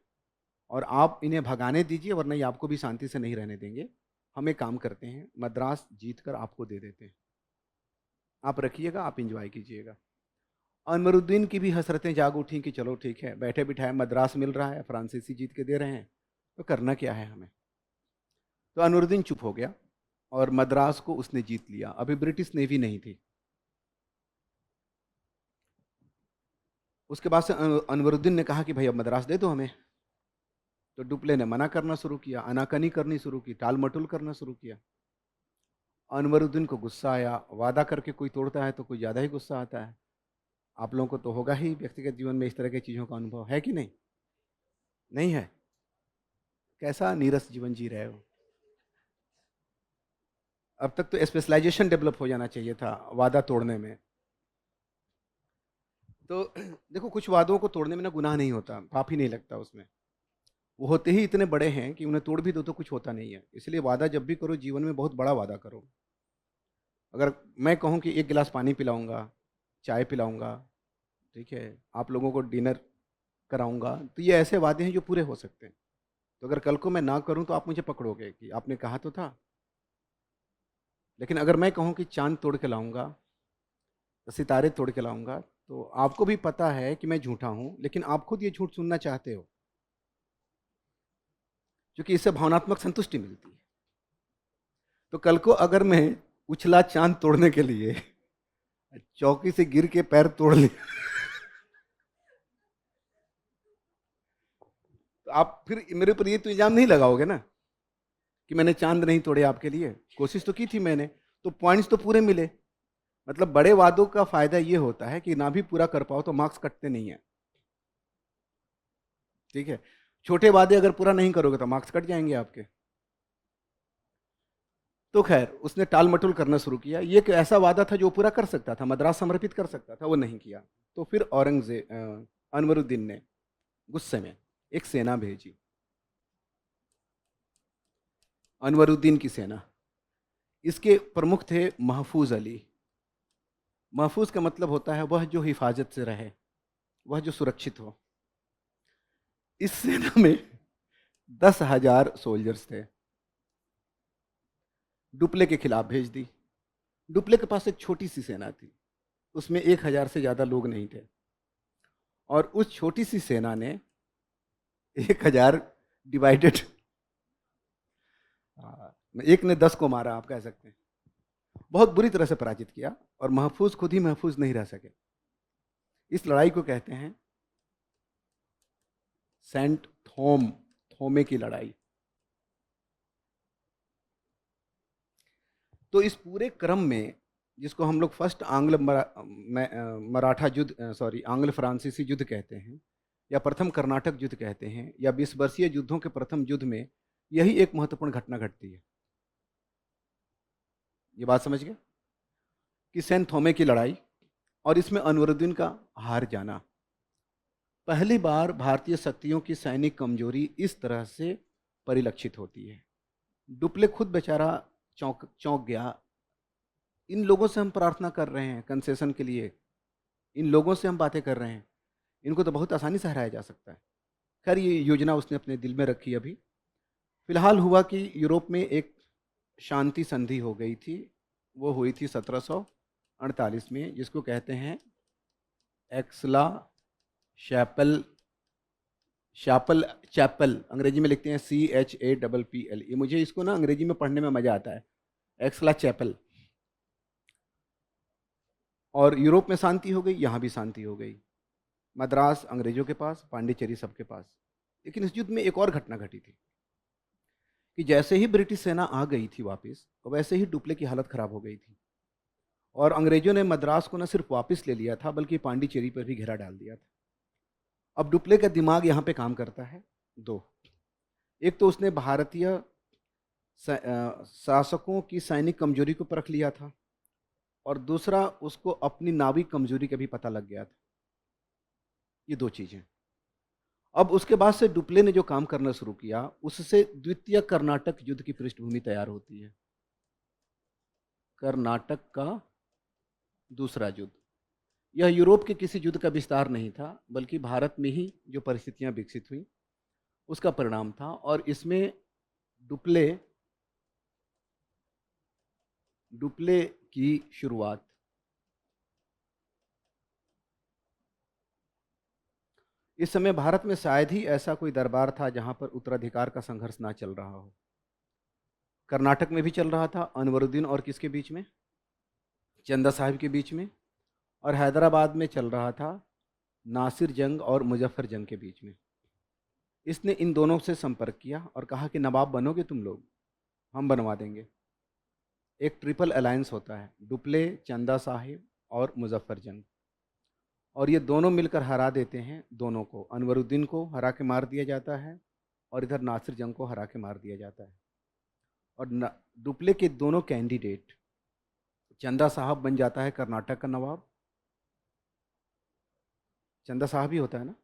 और आप इन्हें भगाने दीजिए वरना ये आपको भी शांति से नहीं रहने देंगे। हम एक काम करते हैं, मद्रास जीत कर आपको दे देते हैं, आप रखिएगा, आप इंजॉय कीजिएगा। अनवरुद्दीन की भी हसरतें जाग उठी कि चलो ठीक है, बैठे बिठाए मद्रास मिल रहा है, फ्रांसीसी जीत के दे रहे हैं, तो करना क्या है हमें। तो अनवरुद्दीन चुप हो गया और मद्रास को उसने जीत लिया। अभी ब्रिटिश नेवी नहीं थी। उसके बाद से अनवरुद्दीन ने कहा कि भाई अब मद्रास दे दो हमें। तो डुप्ले ने मना करना शुरू किया, आनाकानी करनी शुरू की, टाल मटोल करना शुरू किया। अनवरुद्दीन को गुस्सा आया। वादा करके कोई तोड़ता है तो कोई ज़्यादा ही गुस्सा आता है। आप लोगों को तो होगा ही व्यक्तिगत जीवन में इस तरह की चीज़ों का अनुभव, है कि नहीं? नहीं है? कैसा नीरस जीवन जी रहे हो। अब तक तो स्पेशलाइजेशन डेवलप हो जाना चाहिए था वादा तोड़ने में। तो देखो, कुछ वादों को तोड़ने में ना गुनाह नहीं होता, पाप ही नहीं लगता उसमें। वो होते ही इतने बड़े हैं कि उन्हें तोड़ भी दो तो कुछ होता नहीं है। इसलिए वादा जब भी करो जीवन में बहुत बड़ा वादा करो। अगर मैं कहूँ कि एक गिलास पानी पिलाऊंगा, चाय पिलाऊंगा, ठीक है, आप लोगों को डिनर कराऊंगा, तो ये ऐसे वादे हैं जो पूरे हो सकते हैं। तो अगर कल को मैं ना करूं तो आप मुझे पकड़ोगे कि आपने कहा तो था। लेकिन अगर मैं कहूं कि चांद तोड़ के लाऊंगा, सितारे तोड़ के लाऊंगा, तो आपको भी पता है कि मैं झूठा हूं, लेकिन आप खुद ये झूठ सुनना चाहते हो, क्योंकि इससे भावनात्मक संतुष्टि मिलती है। तो कल को अगर मैं उछला चांद तोड़ने के लिए, चौकी से गिर के पैर तोड़ लिया, तो आप फिर मेरे ऊपर ये तो इल्जाम नहीं लगाओगे ना कि मैंने चांद नहीं तोड़े आपके लिए। कोशिश तो की थी मैंने, तो पॉइंट्स तो पूरे मिले। मतलब बड़े वादों का फायदा ये होता है कि ना भी पूरा कर पाओ तो मार्क्स कटते नहीं है, ठीक है। छोटे वादे अगर पूरा नहीं करोगे तो मार्क्स कट जाएंगे आपके। तो खैर उसने टाल मटोल करना शुरू किया। ये एक ऐसा वादा था जो पूरा कर सकता था, मद्रास समर्पित कर सकता था, वो नहीं किया। तो फिर औरंगजेब अनवरुद्दीन ने गुस्से में एक सेना भेजी, अनवरुद्दीन की सेना। इसके प्रमुख थे महफूज अली। महफूज का मतलब होता है वह जो हिफाजत से रहे, वह जो सुरक्षित हो। इस सेना में 10,000 सोल्जर्स थे। डुप्ले के खिलाफ भेज दी। डुप्ले के पास एक छोटी सी सेना थी, उसमें 1,000 से ज्यादा लोग नहीं थे, और उस छोटी सी सेना ने 1,000 डिवाइडेड, एक ने 10 को मारा, आप कह सकते हैं। बहुत बुरी तरह से पराजित किया, और महफूज खुद ही महफूज नहीं रह सके। इस लड़ाई को कहते हैं सेंट थोमे की लड़ाई। तो इस पूरे क्रम में, जिसको हम लोग फर्स्ट मराठा युद्ध, सॉरी आंग्ल फ्रांसीसी युद्ध कहते हैं, या प्रथम कर्नाटक युद्ध कहते हैं, या 20 वर्षीय युद्धों के प्रथम युद्ध में यही एक महत्वपूर्ण घटना घटती है। ये बात समझ गए कि सेंट थोमे की लड़ाई, और इसमें अनवरुद्दीन का हार जाना। पहली बार भारतीय शक्तियों की सैनिक कमजोरी इस तरह से परिलक्षित होती है। डुप्ले खुद बेचारा चौंक चौंक गया। इन लोगों से हम प्रार्थना कर रहे हैं कंसेशन के लिए, इन लोगों से हम बातें कर रहे हैं, इनको तो बहुत आसानी से हराया जा सकता है। खैर ये योजना उसने अपने दिल में रखी। अभी फिलहाल हुआ कि यूरोप में एक शांति संधि हो गई थी। वो हुई थी 1748 में, जिसको कहते हैं एक्सला शैपल शापल चैपल, अंग्रेजी में लिखते हैं CHAPPL। ये मुझे इसको ना अंग्रेजी में पढ़ने में मजा आता है, एक्सला चैपल। और यूरोप में शांति हो गई, यहाँ भी शांति हो गई। मद्रास अंग्रेजों के पास, पांडिचेरी सबके पास। लेकिन इस युद्ध में एक और घटना घटी थी कि जैसे ही ब्रिटिश सेना आ गई थी वापस, वैसे ही डुप्ले की हालत खराब हो गई थी, और अंग्रेजों ने मद्रास को न सिर्फ वापस ले लिया था, बल्कि पांडिचेरी पर भी घेरा डाल दिया था। अब डुप्ले का दिमाग यहाँ पे काम करता है दो। एक तो उसने भारतीय शासकों की सैनिक कमजोरी को परख लिया था, और दूसरा उसको अपनी नाविक कमजोरी का भी पता लग गया था। ये दो चीजें। अब उसके बाद से डुप्ले ने जो काम करना शुरू किया, उससे द्वितीय कर्नाटक युद्ध की पृष्ठभूमि तैयार होती है। कर्नाटक का दूसरा युद्ध, यह यूरोप के किसी युद्ध का विस्तार नहीं था, बल्कि भारत में ही जो परिस्थितियां विकसित हुई उसका परिणाम था। और इसमें डुप्ले की शुरुआत, इस समय भारत में शायद ही ऐसा कोई दरबार था जहां पर उत्तराधिकार का संघर्ष ना चल रहा हो। कर्नाटक में भी चल रहा था, अनवरुद्दीन और किसके बीच में, चंदा साहिब के बीच में। और हैदराबाद में चल रहा था नासिर जंग और मुजफ्फर जंग के बीच में। इसने इन दोनों से संपर्क किया और कहा कि नवाब बनोगे तुम लोग, हम बनवा देंगे। एक ट्रिपल अलायंस होता है, डुप्ले, चंदा साहिब और मुजफ्फर जंग, और ये दोनों मिलकर हरा देते हैं दोनों को। अनवरुद्दीन को हरा के मार दिया जाता है, और इधर नासिर जंग को हरा के मार दिया जाता है। और डुप्ले के दोनों कैंडिडेट, चंदा साहब बन जाता है कर्नाटक का नवाब, चंदा साहब ही होता है ना,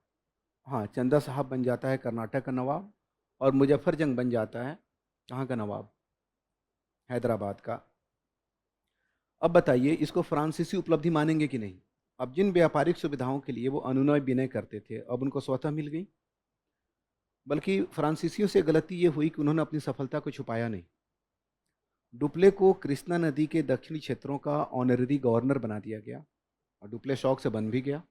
हाँ, चंदा साहब बन जाता है कर्नाटक का नवाब, और मुजफ्फर जंग बन जाता है कहाँ का नवाब, हैदराबाद का। अब बताइए इसको फ्रांसीसी उपलब्धि मानेंगे कि नहीं। अब जिन व्यापारिक सुविधाओं के लिए वो अनुनय विनय करते थे, अब उनको स्वतः मिल गई। बल्कि फ्रांसीसियों से गलती ये हुई कि उन्होंने अपनी सफलता को छुपाया नहीं। डुप्ले को कृष्णा नदी के दक्षिणी क्षेत्रों का ऑनररी गवर्नर बना दिया गया और डुप्ले शौक से बन भी गया।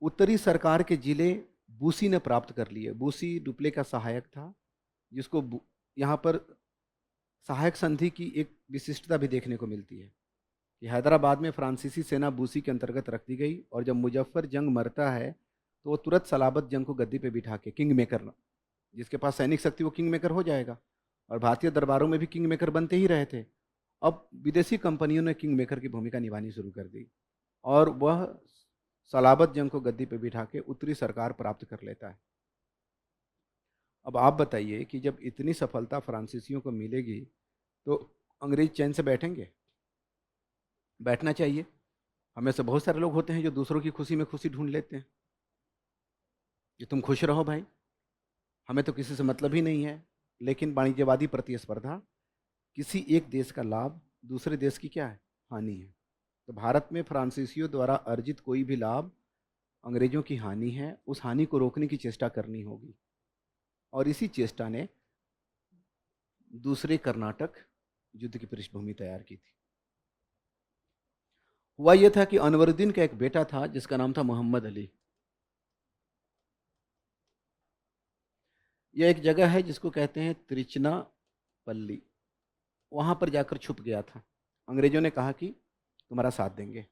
उत्तरी सरकार के जिले बूसी ने प्राप्त कर लिए। बूसी डुप्ले का सहायक था, जिसको यहाँ पर सहायक संधि की एक विशिष्टता भी देखने को मिलती है कि हैदराबाद में फ्रांसीसी सेना बूसी के अंतर्गत रख दी गई और जब मुजफ्फर जंग मरता है तो वो तुरंत सलाबत जंग को गद्दी पे बिठा के किंग मेकर, जिसके पास सैनिक शक्ति वो किंग मेकर हो जाएगा। और भारतीय दरबारों में भी किंग मेकर बनते ही रहे थे। अब विदेशी कंपनियों ने किंग मेकर की भूमिका निभानी शुरू कर दी और वह सलाबत जंग को गद्दी पे बिठा के उत्तरी सरकार प्राप्त कर लेता है। अब आप बताइए कि जब इतनी सफलता फ्रांसीसियों को मिलेगी तो अंग्रेज चैन से बैठेंगे? बैठना चाहिए। हमें से बहुत सारे लोग होते हैं जो दूसरों की खुशी में खुशी ढूंढ लेते हैं कि तुम खुश रहो भाई, हमें तो किसी से मतलब ही नहीं है। लेकिन वाणिज्यवादी प्रतिस्पर्धा, किसी एक देश का लाभ दूसरे देश की क्या है, हानि है। तो भारत में फ्रांसीसियों द्वारा अर्जित कोई भी लाभ अंग्रेजों की हानि है, उस हानि को रोकने की चेष्टा करनी होगी। और इसी चेष्टा ने दूसरे कर्नाटक युद्ध की पृष्ठभूमि तैयार की थी। हुआ यह था कि अनवरुद्दीन का एक बेटा था जिसका नाम था मोहम्मद अली। यह एक जगह है जिसको कहते हैं तिरुचिनापल्ली। वहां पर जाकर छुप गया था। अंग्रेजों ने कहा कि तुम्हारा साथ देंगे।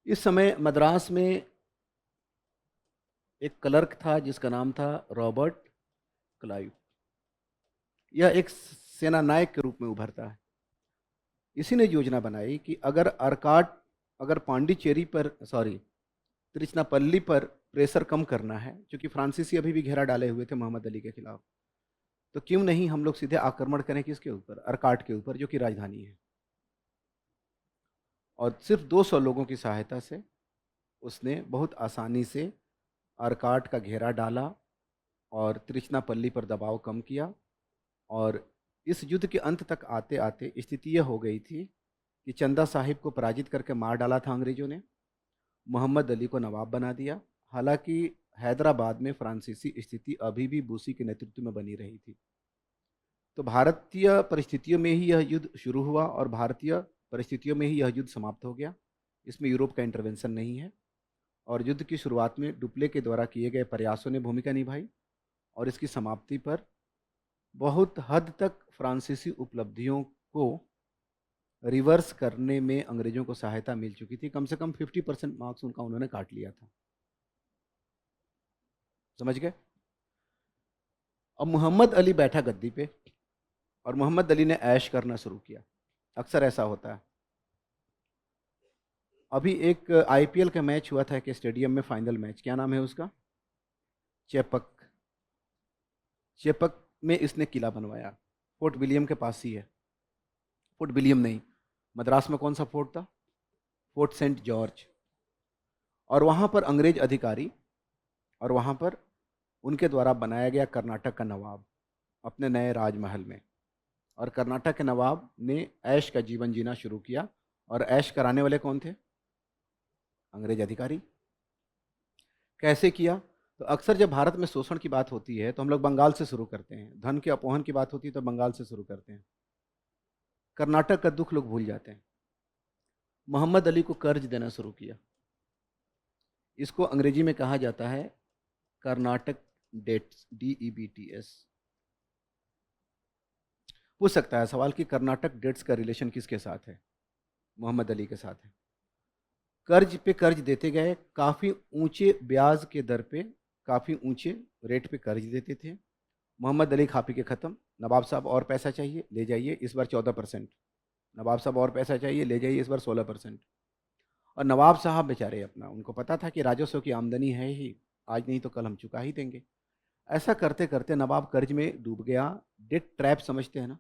इस समय मद्रास में एक क्लर्क था जिसका नाम था रॉबर्ट क्लाइव। यह एक सेना नायक के रूप में उभरता है। इसी ने योजना बनाई कि अगर पांडिचेरी पर तिरुचिनापल्ली पर प्रेशर कम करना है, क्योंकि फ्रांसीसी अभी भी घेरा डाले हुए थे मोहम्मद अली के खिलाफ, तो क्यों नहीं हम लोग सीधे आक्रमण करें किसके ऊपर, अर्काट के ऊपर, जो कि राजधानी है। और सिर्फ 200 लोगों की सहायता से उसने बहुत आसानी से अर्काट का घेरा डाला और तिरुचिनापल्ली पर दबाव कम किया। और इस युद्ध के अंत तक आते आते स्थिति यह हो गई थी कि चंदा साहिब को पराजित करके मार डाला था अंग्रेजों ने, मोहम्मद अली को नवाब बना दिया। हालांकि हैदराबाद में फ्रांसीसी स्थिति अभी भी बूसी के नेतृत्व में बनी रही थी। तो भारतीय परिस्थितियों में ही यह युद्ध शुरू हुआ और भारतीय परिस्थितियों में ही यह युद्ध समाप्त हो गया। इसमें यूरोप का इंटरवेंशन नहीं है। और युद्ध की शुरुआत में डुप्ले के द्वारा किए गए प्रयासों ने भूमिका निभाई और इसकी समाप्ति पर बहुत हद तक फ्रांसीसी उपलब्धियों को रिवर्स करने में अंग्रेजों को सहायता मिल चुकी थी। कम से कम 50% मार्क्स उनका उन्होंने काट लिया था। समझ गए? अब मोहम्मद अली बैठा गद्दी पे और मोहम्मद अली ने ऐश करना शुरू किया। अक्सर ऐसा होता है। अभी एक आईपीएल का मैच हुआ था कि स्टेडियम में, फाइनल मैच, क्या नाम है उसका, चेपक। चेपक में इसने किला बनवाया, फोर्ट विलियम के पास ही है। फोर्ट विलियम नहीं, मद्रास में कौन सा फोर्ट था, फोर्ट सेंट जॉर्ज। और वहाँ पर अंग्रेज अधिकारी और वहाँ पर उनके द्वारा बनाया गया कर्नाटक का नवाब अपने नए राजमहल में। और कर्नाटक के नवाब ने ऐश का जीवन जीना शुरू किया। और ऐश कराने वाले कौन थे, अंग्रेज अधिकारी। कैसे किया? तो अक्सर जब भारत में शोषण की बात होती है तो हम लोग बंगाल से शुरू करते हैं, धन के अपहरण की बात होती है तो बंगाल से शुरू करते हैं, कर्नाटक का दुख लोग भूल जाते हैं। मोहम्मद अली को कर्ज देना शुरू किया। इसको अंग्रेजी में कहा जाता है कर्नाटक डेट्स, DEBTS। पूछ सकता है सवाल कि कर्नाटक डेट्स का रिलेशन किसके साथ है? मोहम्मद अली के साथ है। कर्ज पे कर्ज देते गए, काफ़ी ऊंचे ब्याज के दर पे, काफ़ी ऊंचे रेट पे कर्ज देते थे। मोहम्मद अली खा पी के ख़त्म। नवाब साहब और पैसा चाहिए, ले जाइए, इस बार 14%। नवाब साहब और पैसा चाहिए, ले जाइए, इस बार 16%। और नवाब साहब बेचारे अपना, उनको पता था कि राजस्व की आमदनी है ही, आज नहीं तो कल हम चुका ही देंगे। ऐसा करते करते नवाब कर्ज में डूब गया। डेट ट्रैप समझते हैं ना।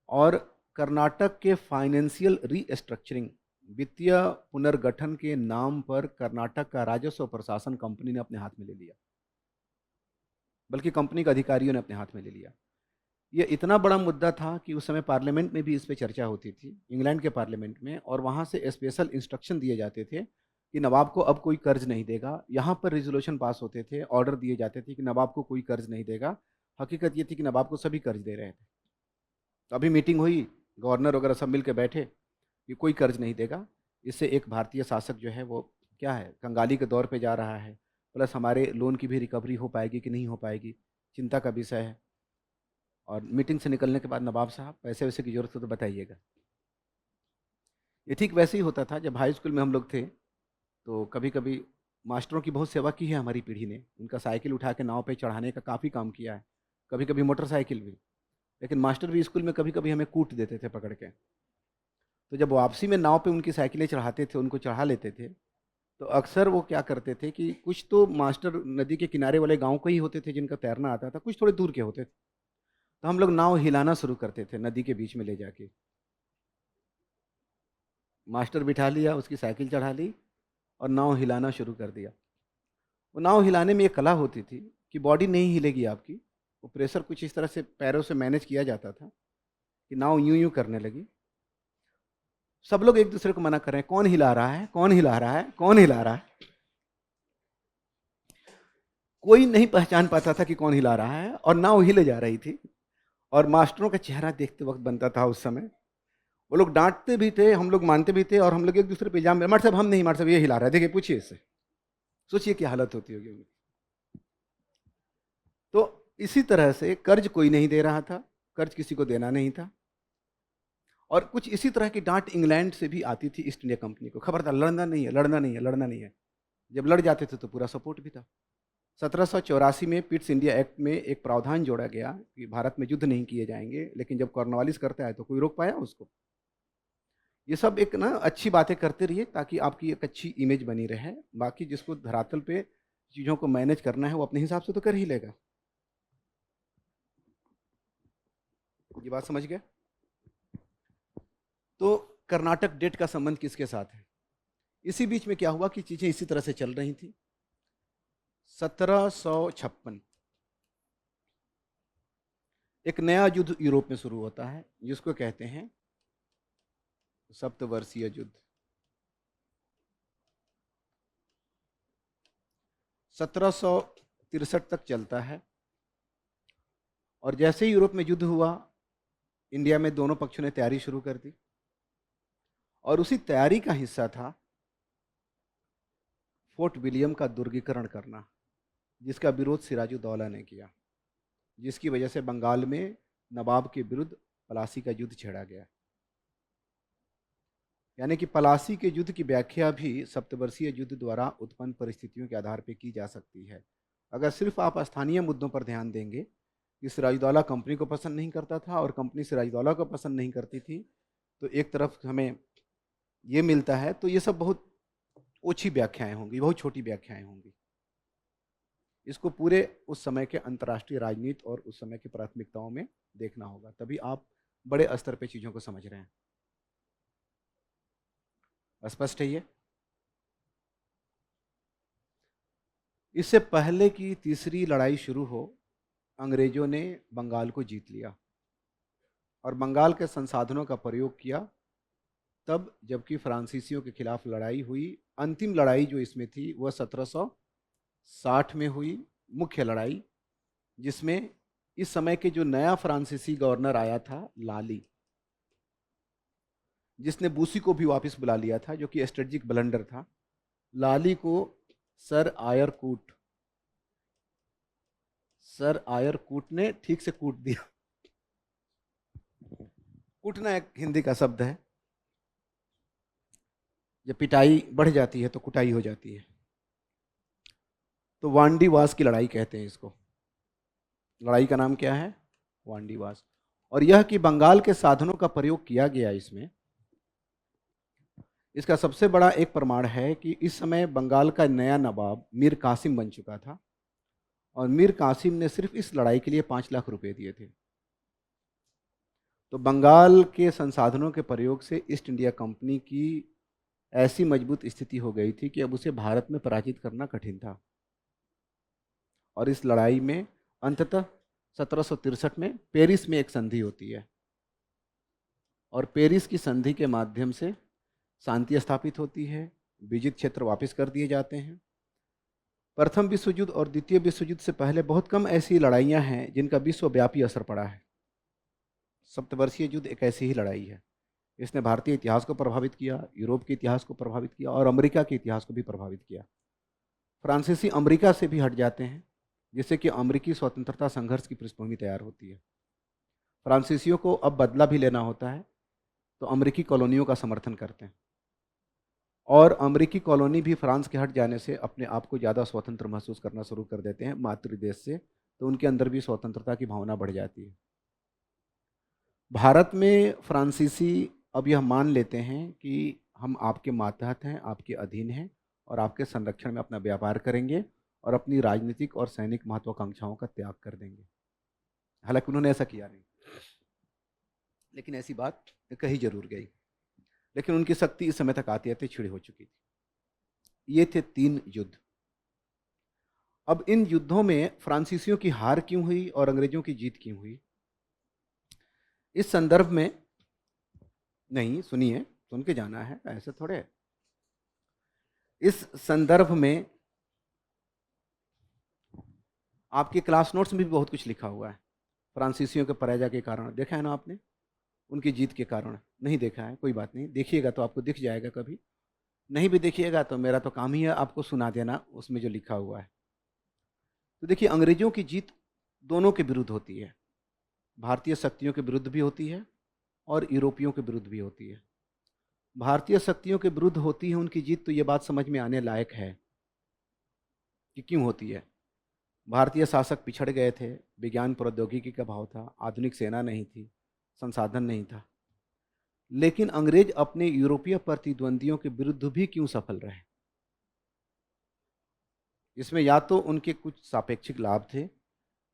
और कर्नाटक के फाइनेंशियल रीस्ट्रक्चरिंग, वित्तीय पुनर्गठन के नाम पर कर्नाटक का राजस्व प्रशासन कंपनी ने अपने हाथ में ले लिया, बल्कि कंपनी के अधिकारियों ने अपने हाथ में ले लिया। ये इतना बड़ा मुद्दा था कि उस समय पार्लियामेंट में भी इस पर चर्चा होती थी, इंग्लैंड के पार्लियामेंट में। और वहाँ से स्पेशल इंस्ट्रक्शन दिए जाते थे कि नवाब को अब कोई कर्ज नहीं देगा। यहाँ पर रिजोल्यूशन पास होते थे, ऑर्डर दिए जाते थे कि नवाब को कोई कर्ज नहीं देगा। हकीकत ये थी कि नवाब को सभी कर्ज दे रहे थे। तो अभी मीटिंग हुई, गवर्नर वगैरह सब मिल के बैठे कि कोई कर्ज नहीं देगा। इससे एक भारतीय शासक जो है वो क्या है, कंगाली के दौर पे जा रहा है, प्लस हमारे लोन की भी रिकवरी हो पाएगी कि नहीं हो पाएगी, चिंता का विषय है। और मीटिंग से निकलने के बाद नवाब साहब, पैसे वैसे की ज़रूरत हो तो बताइएगा। ये ठीक वैसे ही होता था जब हाई स्कूल में हम लोग थे, तो कभी कभी मास्टरों की बहुत सेवा की है हमारी पीढ़ी ने। उनका साइकिल उठा के नाव पे चढ़ाने का काफ़ी काम किया है, कभी कभी मोटरसाइकिल भी। लेकिन मास्टर भी स्कूल में कभी कभी हमें कूट देते थे पकड़ के। तो जब वापसी में नाव पे उनकी साइकिलें चढ़ाते थे, उनको चढ़ा लेते थे, तो अक्सर वो क्या करते थे कि कुछ तो मास्टर नदी के किनारे वाले गांव के ही होते थे जिनका तैरना आता था, कुछ थोड़े दूर के होते थे। तो हम लोग नाव हिलाना शुरू करते थे नदी के बीच में ले जाके। मास्टर बिठा लिया, उसकी साइकिल चढ़ा ली और नाव हिलाना शुरू कर दिया। वो नाव हिलाने में एक कला होती थी कि बॉडी नहीं हिलेगी आपकी, वो प्रेशर कुछ इस तरह से पैरों से मैनेज किया जाता था कि नाव यूं यूं करने लगी। सब लोग एक दूसरे को मना कर रहे हैं, कौन हिला रहा है, कौन हिला रहा है, कौन हिला रहा है। कोई नहीं पहचान पाता था कि कौन हिला रहा है, और नाव हिले जा रही थी। और मास्टरों का चेहरा देखते वक्त बनता था उस समय। वो लोग डांटते भी थे, हम लोग मानते भी थे, और हम लोग एक दूसरे पे इल्जाम, मास्टर साहब हम नहीं, मास्टर साहब ये हिला रहा है, देखिए पूछिए इससे। सोचिए क्या हालत होती होगी उनकी। तो इसी तरह से कर्ज कोई नहीं दे रहा था, कर्ज किसी को देना नहीं था। और कुछ इसी तरह की डांट इंग्लैंड से भी आती थी ईस्ट इंडिया कंपनी को, खबरदार लड़ना नहीं है, लड़ना नहीं है, लड़ना नहीं है। जब लड़ जाते थे तो पूरा सपोर्ट भी था। 1784 में पिट्स इंडिया एक्ट में एक प्रावधान जोड़ा गया कि भारत में युद्ध नहीं किए जाएंगे, लेकिन जब कॉर्नवालिस करता है तो कोई रोक पाया उसको। ये सब एक ना अच्छी बातें करते रहिए ताकि आपकी एक अच्छी इमेज बनी रहे। बाकी जिसको धरातल पे चीज़ों को मैनेज करना है वो अपने हिसाब से तो कर ही लेगा। ये बात समझ गए? तो कर्नाटक डेट का संबंध किसके साथ है? इसी बीच में क्या हुआ कि चीजें इसी तरह से चल रही थी। 1756 एक नया युद्ध यूरोप में शुरू होता है जिसको कहते हैं सप्तवर्षीय युद्ध। 1763 तक चलता है। और जैसे ही यूरोप में युद्ध हुआ, इंडिया में दोनों पक्षों ने तैयारी शुरू कर दी। और उसी तैयारी का हिस्सा था फोर्ट विलियम का दुर्गीकरण करना, जिसका विरोध सिराजुद्दौला ने किया, जिसकी वजह से बंगाल में नवाब के विरुद्ध पलासी का युद्ध छेड़ा गया। यानी कि पलासी के युद्ध की व्याख्या भी सप्तवर्षीय युद्ध द्वारा उत्पन्न परिस्थितियों के आधार पर की जा सकती है। अगर सिर्फ आप स्थानीय मुद्दों पर ध्यान देंगे कि सिराजुद्दौला कंपनी को पसंद नहीं करता था और कंपनी सिराजुद्दौला को पसंद नहीं करती थी, तो एक तरफ हमें ये मिलता है, तो ये सब बहुत ओछी व्याख्याएं होंगी, बहुत छोटी व्याख्याएं होंगी। इसको पूरे उस समय के अंतर्राष्ट्रीय राजनीति और उस समय की प्राथमिकताओं में देखना होगा, तभी आप बड़े स्तर पे चीज़ों को समझ रहे हैं। स्पष्ट है ये? इससे पहले कि तीसरी लड़ाई शुरू हो, अंग्रेजों ने बंगाल को जीत लिया और बंगाल के संसाधनों का प्रयोग किया। तब जबकि फ्रांसीसियों के खिलाफ लड़ाई हुई, अंतिम लड़ाई जो इसमें थी वह 1760 में हुई, मुख्य लड़ाई, जिसमें इस समय के जो नया फ्रांसीसी गवर्नर आया था लाली, जिसने बूसी को भी वापस बुला लिया था, जो कि स्ट्रेटजिक ब्लंडर था। लाली को सर आयर कूट ने ठीक से कूट दिया। कूटना एक हिंदी का शब्द है, जब पिटाई बढ़ जाती है तो कुटाई हो जाती है। तो वांडीवास की लड़ाई कहते हैं इसको। लड़ाई का नाम क्या है? वांडीवास। और यह कि बंगाल के साधनों का प्रयोग किया गया इसमें, इसका सबसे बड़ा एक प्रमाण है कि इस समय बंगाल का नया नवाब मीर कासिम बन चुका था और मीर कासिम ने सिर्फ इस लड़ाई के लिए 5 लाख रुपए दिए थे। तो बंगाल के संसाधनों के प्रयोग से ईस्ट इंडिया कंपनी की ऐसी मजबूत स्थिति हो गई थी कि अब उसे भारत में पराजित करना कठिन था। और इस लड़ाई में अंततः 1763 में पेरिस में एक संधि होती है और पेरिस की संधि के माध्यम से शांति स्थापित होती है विजित क्षेत्र वापस कर दिए जाते हैं। प्रथम विश्व युद्ध और द्वितीय विश्व युद्ध से पहले बहुत कम ऐसी लड़ाइयाँ हैं जिनका विश्वव्यापी असर पड़ा है। सप्तवर्षीय युद्ध एक ऐसी ही लड़ाई है। इसने भारतीय इतिहास को प्रभावित किया, यूरोप के इतिहास को प्रभावित किया और अमेरिका के इतिहास को भी प्रभावित किया। फ्रांसीसी अमेरिका से भी हट जाते हैं, जिससे कि अमेरिकी स्वतंत्रता संघर्ष की पृष्ठभूमि तैयार होती है। फ्रांसीसियों को अब बदला भी लेना होता है, तो अमेरिकी कॉलोनियों का समर्थन करते हैं और अमेरिकी कॉलोनी भी फ्रांस के हट जाने से अपने आप को ज़्यादा स्वतंत्र महसूस करना शुरू कर देते हैं मातृ देश से, तो उनके अंदर भी स्वतंत्रता की भावना बढ़ जाती है। भारत में फ्रांसीसी अब यह मान लेते हैं कि हम आपके मातहत हैं, आपके अधीन हैं और आपके संरक्षण में अपना व्यापार करेंगे और अपनी राजनीतिक और सैनिक महत्वाकांक्षाओं का त्याग कर देंगे। हालांकि उन्होंने ऐसा किया नहीं, लेकिन ऐसी बात कही जरूर गई। लेकिन उनकी शक्ति इस समय तक आते आते छिड़ी हो चुकी थी। ये थे 3 युद्ध। अब इन युद्धों में फ्रांसीसियों की हार क्यों हुई और अंग्रेजों की जीत क्यों हुई, इस संदर्भ में नहीं, सुनिए, सुन के जाना है, ऐसे थोड़े। इस संदर्भ में आपके क्लास नोट्स में भी बहुत कुछ लिखा हुआ है। फ्रांसीसियों के पराजय के कारण देखा है ना आपने, उनकी जीत के कारण नहीं देखा है, कोई बात नहीं, देखिएगा तो आपको दिख जाएगा। कभी नहीं भी देखिएगा तो मेरा तो काम ही है आपको सुना देना उसमें जो लिखा हुआ है। तो देखिए, अंग्रेजों की जीत दोनों के विरुद्ध होती है, भारतीय शक्तियों के विरुद्ध भी होती है और यूरोपियों के विरुद्ध भी होती है। भारतीय शक्तियों के विरुद्ध होती है उनकी जीत, तो ये बात समझ में आने लायक है कि क्यों होती है। भारतीय शासक पिछड़ गए थे, विज्ञान प्रौद्योगिकी का अभाव था, आधुनिक सेना नहीं थी, संसाधन नहीं था। लेकिन अंग्रेज अपने यूरोपीय प्रतिद्वंदियों के विरुद्ध भी क्यों सफल रहे? इसमें या तो उनके कुछ सापेक्षिक लाभ थे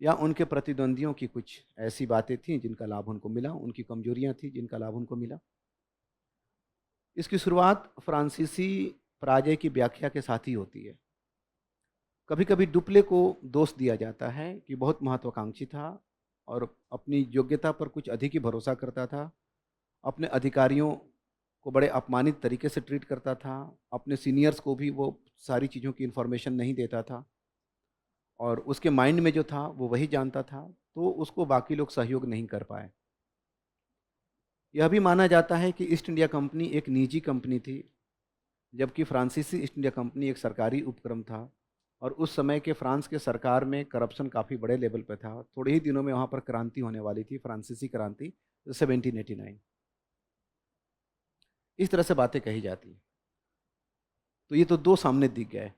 या उनके प्रतिद्वंदियों की कुछ ऐसी बातें थीं जिनका लाभ उनको मिला, उनकी कमजोरियां थीं जिनका लाभ उनको मिला। इसकी शुरुआत फ्रांसीसी पराजय की व्याख्या के साथ ही होती है। कभी कभी डुप्ले को दोष दिया जाता है कि बहुत महत्वाकांक्षी था और अपनी योग्यता पर कुछ अधिक ही भरोसा करता था, अपने अधिकारियों को बड़े अपमानित तरीके से ट्रीट करता था, अपने सीनियर्स को भी वो सारी चीज़ों की इन्फॉर्मेशन नहीं देता था और उसके माइंड में जो था वो वही जानता था, तो उसको बाकी लोग सहयोग नहीं कर पाए। यह भी माना जाता है कि ईस्ट इंडिया कंपनी एक निजी कंपनी थी, जबकि फ्रांसीसी ईस्ट इंडिया कंपनी एक सरकारी उपक्रम था और उस समय के फ्रांस के सरकार में करप्शन काफ़ी बड़े लेवल पे था। थोड़े ही दिनों में वहाँ पर क्रांति होने वाली थी, फ्रांसीसी क्रांति 1789। इस तरह से बातें कही जाती हैं। तो ये तो 2 सामने दिख गए।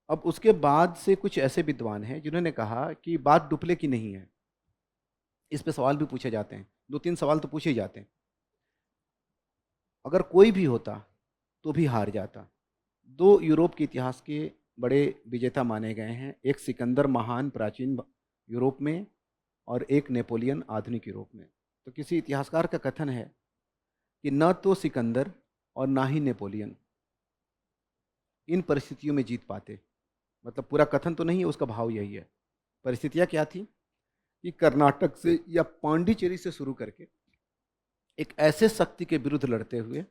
अब उसके बाद से कुछ ऐसे विद्वान हैं जिन्होंने कहा कि बात डुप्ले की नहीं है। इस पे सवाल भी पूछे जाते हैं, 2-3 सवाल तो पूछे ही जाते हैं। अगर कोई भी होता तो भी हार जाता। 2 यूरोप के इतिहास के बड़े विजेता माने गए हैं, एक सिकंदर महान प्राचीन यूरोप में और एक नेपोलियन आधुनिक यूरोप में। तो किसी इतिहासकार का कथन है कि न तो सिकंदर और ना ही नेपोलियन इन परिस्थितियों में जीत पाते। मतलब पूरा कथन तो नहीं है, उसका भाव यही है। परिस्थितियां क्या थी कि कर्नाटक से या पांडिचेरी से शुरू करके एक ऐसे शक्ति के विरुद्ध लड़ते हुए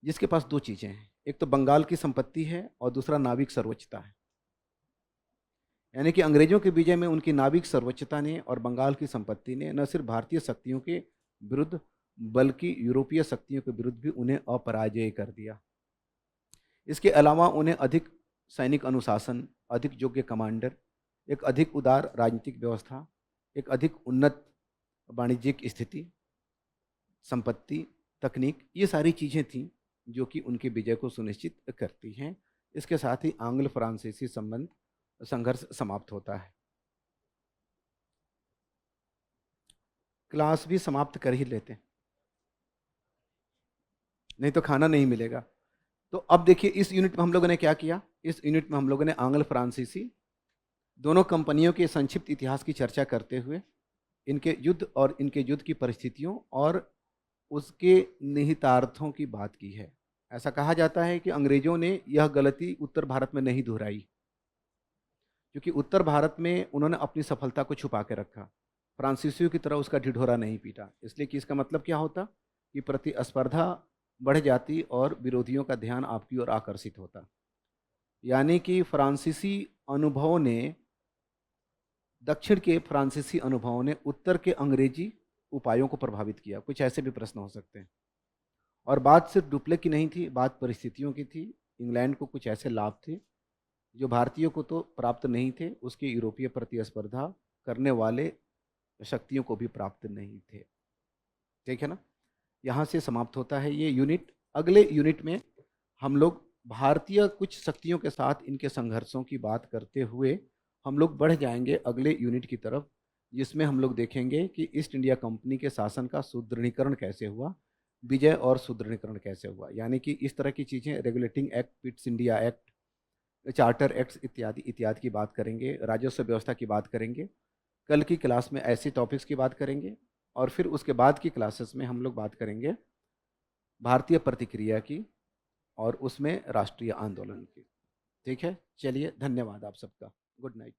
जिसके पास 2 चीजें हैं, एक तो बंगाल की संपत्ति है और दूसरा नाविक सर्वोच्चता है। यानी कि अंग्रेजों के विजय में उनकी नाविक सर्वोच्चता ने और बंगाल की संपत्ति ने न सिर्फ भारतीय शक्तियों के विरुद्ध बल्कि यूरोपीय शक्तियों के विरुद्ध भी उन्हें अपराजय कर दिया। इसके अलावा उन्हें अधिक सैनिक अनुशासन, अधिक योग्य कमांडर, एक अधिक उदार राजनीतिक व्यवस्था, एक अधिक उन्नत वाणिज्यिक स्थिति, संपत्ति, तकनीक, ये सारी चीज़ें थीं जो कि उनके विजय को सुनिश्चित करती हैं। इसके साथ ही आंग्ल फ्रांसीसी संघर्ष समाप्त होता है। क्लास भी समाप्त कर ही लेते हैं, नहीं तो खाना नहीं मिलेगा। तो अब देखिए, इस यूनिट में हम लोगों ने क्या किया? इस यूनिट में हम लोगों ने आंग्ल फ्रांसीसी दोनों कंपनियों के संक्षिप्त इतिहास की चर्चा करते हुए इनके युद्ध और इनके युद्ध की परिस्थितियों और उसके निहितार्थों की बात की है। ऐसा कहा जाता है कि अंग्रेजों ने यह गलती उत्तर भारत में नहीं दोहराई, क्योंकि उत्तर भारत में उन्होंने अपनी सफलता को छुपा के रखा, फ्रांसीसियों की तरह उसका ढिढोरा नहीं पीटा। इसलिए कि इसका मतलब क्या होता कि प्रतिस्पर्धा बढ़ जाती और विरोधियों का ध्यान आपकी ओर आकर्षित होता। यानी कि दक्षिण के फ्रांसीसी अनुभवों ने उत्तर के अंग्रेजी उपायों को प्रभावित किया। कुछ ऐसे भी प्रश्न हो सकते हैं। और बात सिर्फ डुप्ले की नहीं थी, बात परिस्थितियों की थी। इंग्लैंड को कुछ ऐसे लाभ थे जो भारतीयों को तो प्राप्त नहीं थे, उसके यूरोपीय प्रतिस्पर्धा करने वाले शक्तियों को भी प्राप्त नहीं थे। ठीक है ना? यहाँ से समाप्त होता है ये यूनिट। अगले यूनिट में हम लोग भारतीय कुछ शक्तियों के साथ इनके संघर्षों की बात करते हुए हम लोग बढ़ जाएंगे अगले यूनिट की तरफ, जिसमें हम लोग देखेंगे कि ईस्ट इंडिया कंपनी के शासन का सुदृढ़ीकरण कैसे हुआ, विजय और सुदृढ़ीकरण कैसे हुआ। यानी कि इस तरह की चीज़ें, regulating act, Pitt's India act, charter acts इत्यादि इत्यादि की बात करेंगे, राजस्व व्यवस्था की बात करेंगे। कल की क्लास में ऐसी टॉपिक्स की बात करेंगे और फिर उसके बाद की क्लासेस में हम लोग बात करेंगे भारतीय प्रतिक्रिया की और उसमें राष्ट्रीय आंदोलन की। ठीक है, चलिए, धन्यवाद आप सबका। Good night.